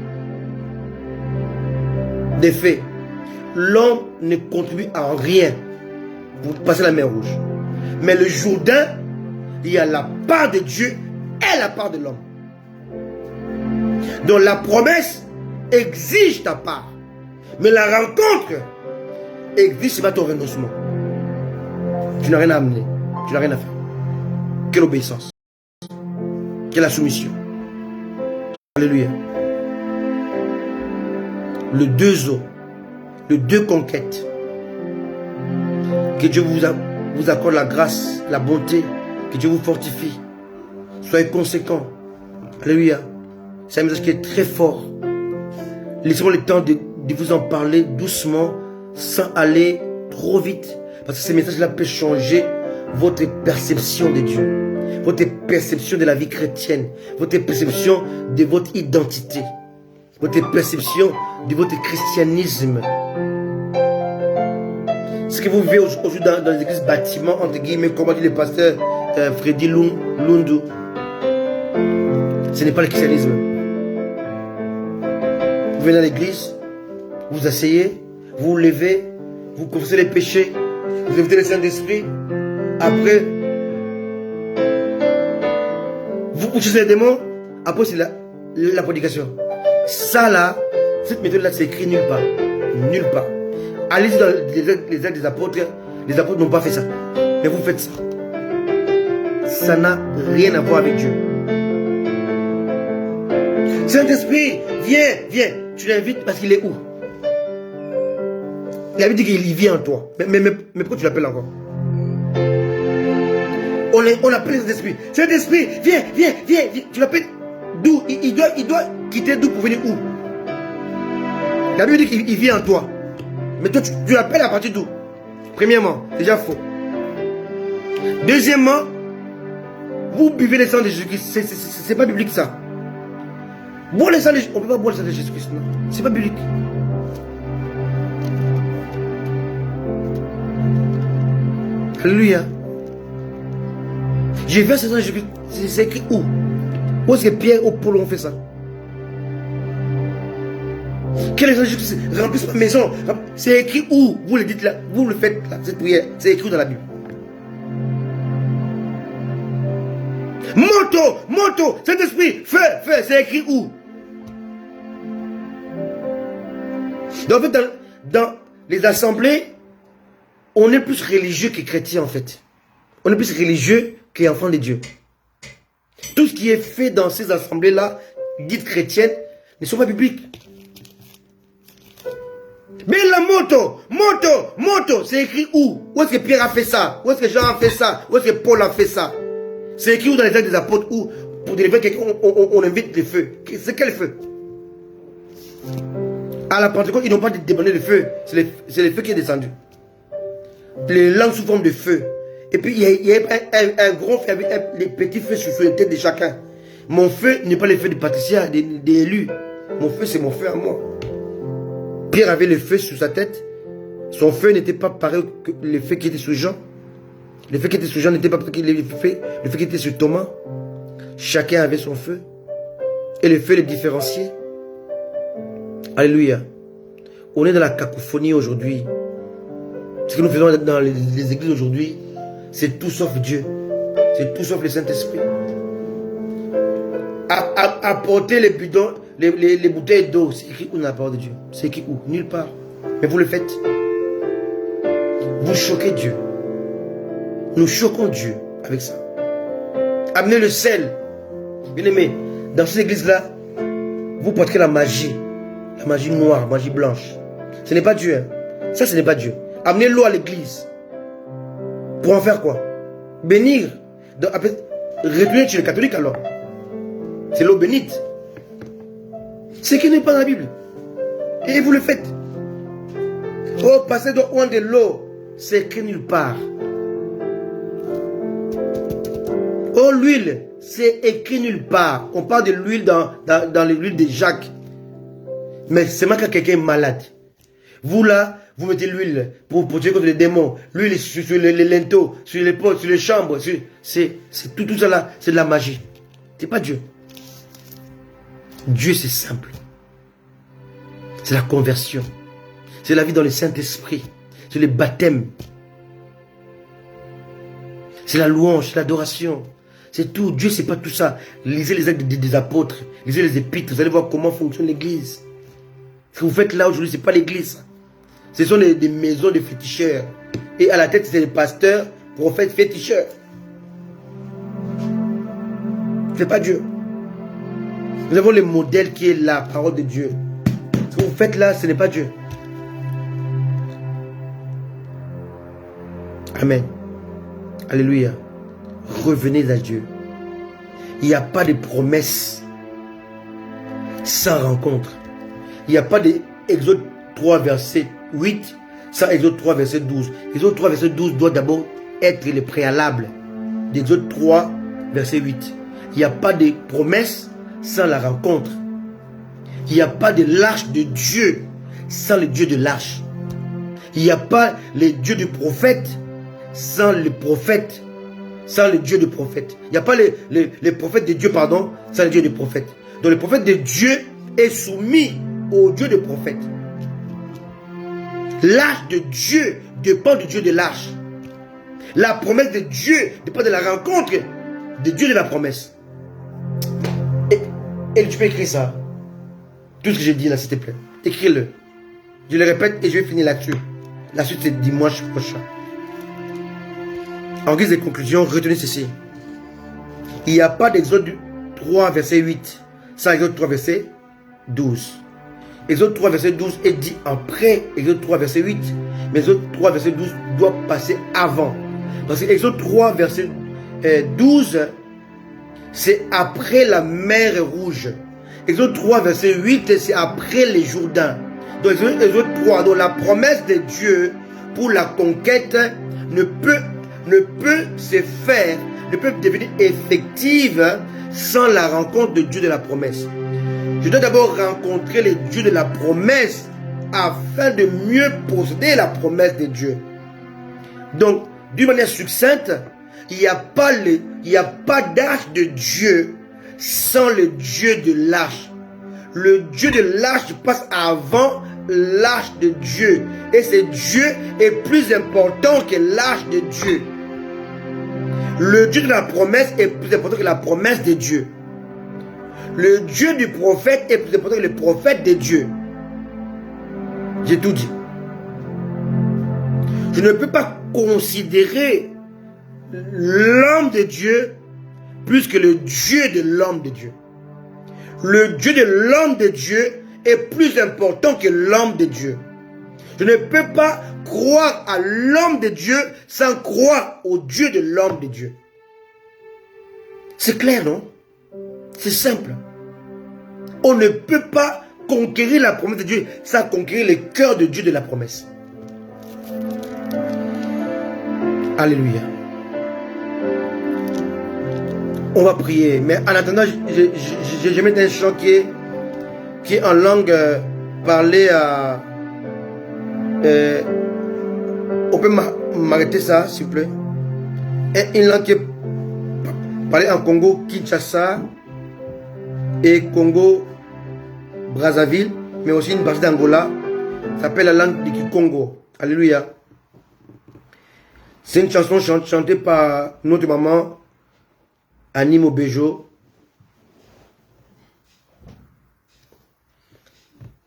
d'effet. L'homme ne contribue à rien pour passer la mer Rouge. Mais le Jourdain, il y a la part de Dieu et la part de l'homme. Donc la promesse exige ta part. Mais la rencontre exige pas ton renoncement. Tu n'as rien à amener. Tu n'as rien à faire. Quelle obéissance. Quelle la soumission. Alléluia. Le deux eaux. Le deux conquêtes. Que Dieu vous accorde la grâce, la bonté. Que Dieu vous fortifie. Soyez conséquents. Alléluia. C'est un message qui est très fort. Laissez-moi le temps de vous en parler doucement, sans aller trop vite. Parce que ces messages-là peuvent changer votre perception de Dieu. Votre perception de la vie chrétienne. Votre perception de votre identité. Votre perception de votre christianisme. Ce que vous vivez aujourd'hui dans les églises bâtiments, entre guillemets, comme dit le pasteur Freddy Lundu, ce n'est pas le christianisme. Vous venez à l'église, vous asseyez, vous vous levez, vous confessez les péchés, vous invitez le Saint-Esprit. Après, vous poussez les démons. Après, c'est la prédication. Ça là, cette méthode-là, c'est écrit nulle part. Nulle part. Allez-y dans les actes des apôtres. Les apôtres n'ont pas fait ça. Mais vous faites ça. Ça n'a rien à voir avec Dieu. Saint-Esprit, viens, viens. Tu l'invites parce qu'il est où? Il avait dit qu'il vient en toi. Mais pourquoi tu l'appelles encore? On appelle le Saint-Esprit. Saint-Esprit, viens, viens, viens, viens. Tu l'appelles d'où? Il doit quitter d'où pour venir où? Il avait dit qu'il vient en toi. Mais toi, tu l'appelles à partir d'où? Premièrement, déjà faux. Deuxièmement, vous buvez le sang de Jésus-Christ. C'est pas biblique ça. Boire le sang de Jésus-Christ. On ne peut pas boire le sang de Jésus-Christ. Non. C'est pas biblique. Alléluia. J'ai vu ce sang de Jésus-Christ. C'est écrit où? Où est-ce que Pierre ou Paul ont fait ça? Quel est le Jésus-Christ remplisse ma maison? C'est écrit où? Vous le dites là, vous le faites là, cette prière. C'est écrit dans la Bible. Moto, Saint-Esprit, feu, c'est écrit où? Donc, en fait, dans les assemblées, on est plus religieux que chrétien, en fait. On est plus religieux qu'enfant de Dieu. Tout ce qui est fait dans ces assemblées-là, dites chrétiennes, ne sont pas bibliques. Mais la moto, c'est écrit où? Où est-ce que Pierre a fait ça? Où est-ce que Jean a fait ça? Où est-ce que Paul a fait ça? C'est écrit où dans les actes des apôtres? Où pour délivrer quelqu'un, on invite le feu. C'est quel feu? À la Pentecôte, ils n'ont pas demandé le feu. C'est le feu qui est descendu. Les langues sous forme de feu. Et puis il y a un gros feu avec les petits feux sur la tête de chacun. Mon feu n'est pas le feu de Patricia, des élus. Mon feu, c'est mon feu à moi. Pierre avait le feu sur sa tête. Son feu n'était pas pareil que le feu qui était sur Jean. Le feu qui était sur Jean n'était pas pareil que le feu qui était sur Thomas. Chacun avait son feu. Et le feu les différenciait. Alléluia. On est dans la cacophonie aujourd'hui. Ce que nous faisons dans les églises aujourd'hui, c'est tout sauf Dieu. C'est tout sauf le Saint-Esprit. Apporter les bidons, les bouteilles d'eau, c'est écrit où dans la parole de Dieu? C'est écrit où? Nulle part. Mais vous le faites. Vous choquez Dieu. Nous choquons Dieu avec ça. Amenez le sel. Bien aimé, dans ces églises-là, vous portez la magie. La magie noire, la magie blanche. Ce n'est pas Dieu. Hein. Ça, ce n'est pas Dieu. Amenez l'eau à l'église. Pour en faire quoi? Bénir. Retourner chez les catholiques alors. C'est l'eau bénite. Ce qui n'est pas dans la Bible. Et vous le faites. Oh, passer de l'eau. C'est écrit nulle part. Oh, l'huile. C'est écrit nulle part. On parle de l'huile dans l'huile de Jacques. Mais c'est même quand quelqu'un est malade. Vous là, vous mettez l'huile pour tuer contre les démons. L'huile sur les linteaux, sur les potes, sur les chambres. C'est tout ça là, c'est de la magie. C'est pas Dieu. Dieu, c'est simple. C'est la conversion. C'est la vie dans le Saint-Esprit. C'est le baptême. C'est la louange, c'est l'adoration. C'est tout. Dieu, c'est pas tout ça. Lisez les actes des apôtres. Lisez les épîtres. Vous allez voir comment fonctionne l'église. Ce que vous faites là aujourd'hui, ce n'est pas l'église. Ce sont des maisons de féticheurs. Et à la tête, c'est les pasteurs, prophètes, féticheurs. Ce n'est pas Dieu. Nous avons le modèle qui est la parole de Dieu. Ce que vous faites là, ce n'est pas Dieu. Amen. Alléluia. Revenez à Dieu. Il n'y a pas de promesse sans rencontre. Il n'y a pas d'Exode 3 verset 8 sans Exode 3 verset 12. Exode 3 verset 12 doit d'abord être le préalable d'Exode 3 verset 8. Il n'y a pas de promesse sans la rencontre. Il n'y a pas de l'arche de Dieu sans le Dieu de l'arche. Il n'y a pas le Dieu du prophète sans le prophète, sans le Dieu du prophète. Il n'y a pas les prophètes de Dieu, pardon, sans le Dieu du prophète. Donc le prophète de Dieu est soumis au Dieu des prophètes. L'arche de Dieu dépend du Dieu de l'arche. La promesse de Dieu dépend de la rencontre de Dieu de la promesse. Et tu peux écrire ça. Tout ce que j'ai dit là, s'il te plaît. Écris-le. Je le répète et je vais finir là-dessus. La suite, c'est dimanche prochain. En guise de conclusion, retenez ceci. Il n'y a pas d'Exode 3, verset 8, sans Exode 3, verset 12. Exode 3, verset 12 est dit après Exode 3, verset 8. Mais Exode 3, verset 12 doit passer avant. Parce que Exode 3, verset 12, c'est après la mer Rouge. Exode 3, verset 8, c'est après les Jourdains. Donc Exode 3, donc la promesse de Dieu pour la conquête ne peut se faire, ne peut devenir effective sans la rencontre de Dieu de la promesse. Je dois d'abord rencontrer le Dieu de la promesse afin de mieux posséder la promesse de Dieu. Donc, d'une manière succincte, il n'y a pas d'arche de Dieu sans le Dieu de l'arche. Le Dieu de l'arche passe avant l'arche de Dieu. Et ce Dieu est plus important que l'âge de Dieu. Le Dieu de la promesse est plus important que la promesse de Dieu. Le Dieu du prophète est plus important que le prophète de Dieu. J'ai tout dit. Je ne peux pas considérer l'homme de Dieu plus que le Dieu de l'homme de Dieu. Le Dieu de l'homme de Dieu est plus important que l'homme de Dieu. Je ne peux pas croire à l'homme de Dieu sans croire au Dieu de l'homme de Dieu. C'est clair, non? C'est simple. On ne peut pas conquérir la promesse de Dieu sans conquérir le cœur de Dieu de la promesse. Alléluia. On va prier. Mais en attendant, je mets un chant qui est en langue parlée à... on peut m'arrêter ça, s'il vous plaît. Et une langue qui est parlée en Congo, Kinshasa et Congo, Brazzaville, mais aussi une partie d'Angola. Ça s'appelle la langue du Congo. Alléluia. C'est une chanson chantée par notre maman, Annie Mobejo,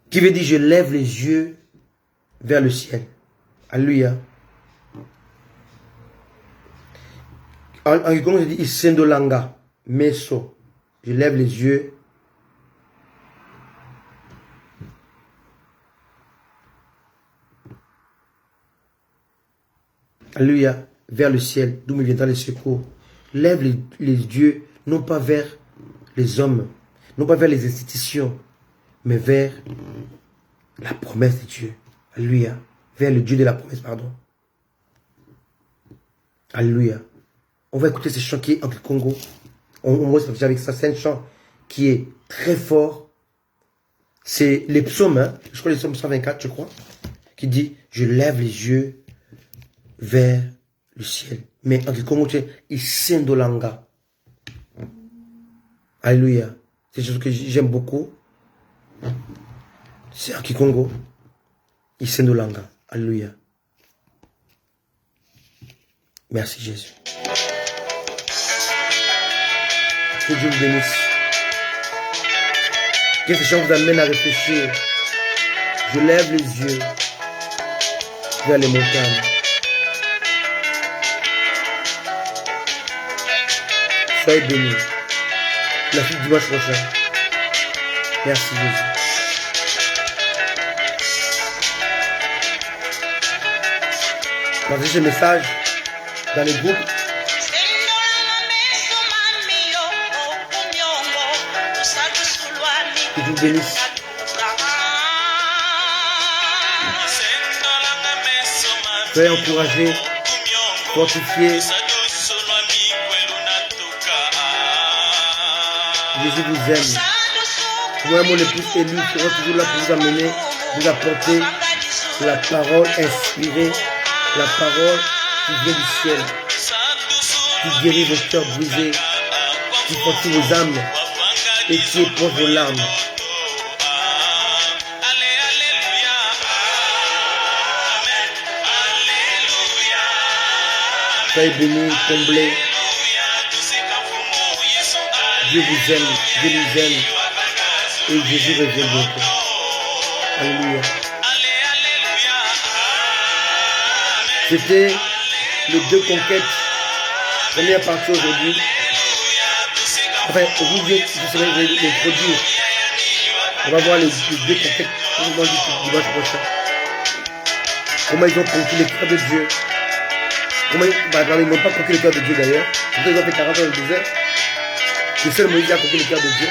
qui veut dire: je lève les yeux vers le ciel. Alléluia. En Congo, je dis Isendolanga, Meso. Je lève les yeux. Alléluia, vers le ciel, d'où me viendra le secours. Lève les yeux, non pas vers les hommes, non pas vers les institutions, mais vers la promesse de Dieu. Alléluia. Vers le Dieu de la promesse, pardon. Alléluia. On va écouter ce chant qui est en Congo. On va se partager avec ça. C'est un chant qui est très fort. C'est les psaumes, hein? Je crois les psaumes 124, je crois, qui dit: je lève les yeux vers le ciel. Mais en Congo, c'est Isendolanga. Alléluia. C'est quelque chose que j'aime beaucoup. C'est en Congo. Isendolanga. Alléluia. Merci Jésus. Que Dieu vous bénisse. Que ce chant vous amène à réfléchir. Je lève les yeux vers les montagnes. Soyez bénis. La suite dimanche prochain. Merci Jésus. Partagez ce message dans les groupes. Que Dieu vous bénisse. Soyez encouragés, fortifiés. Jésus vous aime. Moi, mon épouse élu, sera toujours là pour vous amener, vous apporter la parole inspirée, la parole qui vient du ciel, qui guérit vos cœurs brisés, qui fortifie vos âmes et qui éponge vos larmes. Soyez bénis, comblés. Dieu vous aime, Dieu nous aime, et Jésus revient bientôt. Alléluia. C'était les deux conquêtes. Première partie aujourd'hui. Enfin, aujourd'hui, je vais les produire. On va voir les deux conquêtes du dimanche prochain. Comment ils ont conquis le cœur de Dieu. Comment ils n'ont pas conquis le cœur de Dieu d'ailleurs. Ils ont fait 40 ans dans le désert. Le seul Moïse a conquis le cœur de Dieu.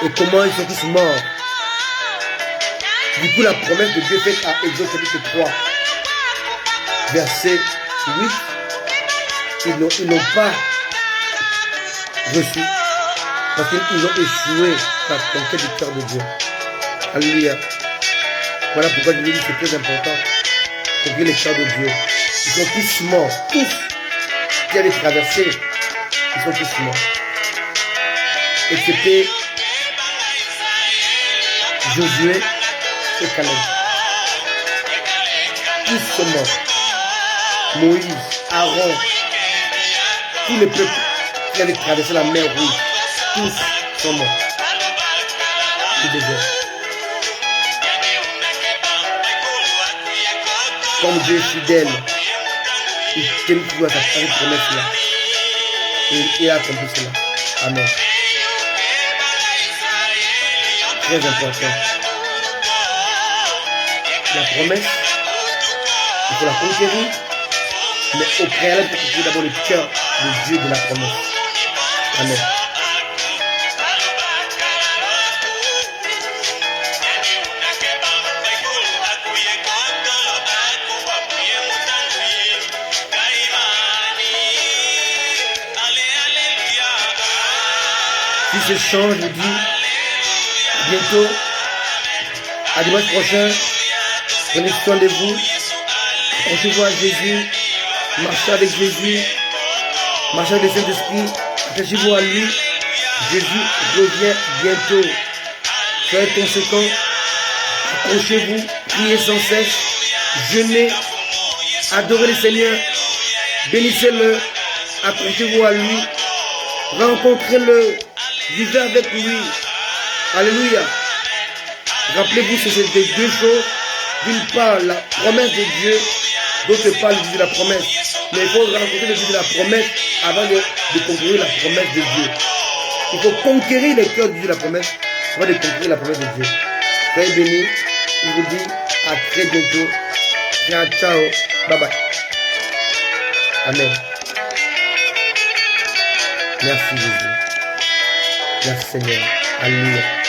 Et comment ils sont tous morts. Du coup, la promesse de Dieu faite à Exode chapitre 3, verset 8, ils n'ont pas reçu. Parce qu'ils ont échoué dans la conquête du cœur de Dieu. Alléluia. Voilà pourquoi je vous dis que c'est très important. Conquérir le cœur de Dieu. Ils sont tous morts. Tous qui avaient traversé. Ils sont tous morts. Excepté Josué et Caleb. Tous sont morts. Moïse, Aaron, tous les peuples qui avaient traversé la mer Rouge, tous sont morts. Du désert. Comme Dieu est fidèle, il tient toujours à sa promesse là. Et il a accompli cela. Amen. Très important. La promesse, il faut la conquérir, mais au préalable, il faut cultiver d'abord le cœur de Dieu de la promesse. Amen. Si ce chant, je vous dis, bientôt, à dimanche prochain, prenez soin de vous, accrochez-vous à Jésus, marchez avec Jésus, marchez avec le Saint-Esprit, attachez-vous à lui. Jésus revient bientôt. Soyez conséquents, accrochez-vous, priez sans cesse, jeûnez, adorez le Seigneur, bénissez-le, accrochez-vous à lui, rencontrez-le, vivez avec lui. Alléluia. Rappelez-vous, c'est des deux choses. D'une part, la promesse de Dieu, d'autre part, le Dieu de la promesse. Mais il faut rencontrer le Dieu de la promesse avant de conquérir la promesse de Dieu. Il faut conquérir le cœur du Dieu de la promesse avant de conquérir la promesse de Dieu. Soyez bénis. Je vous dis à très bientôt. Ciao, ciao. Bye bye. Amen. Merci Jésus. Merci Seigneur. Alléluia.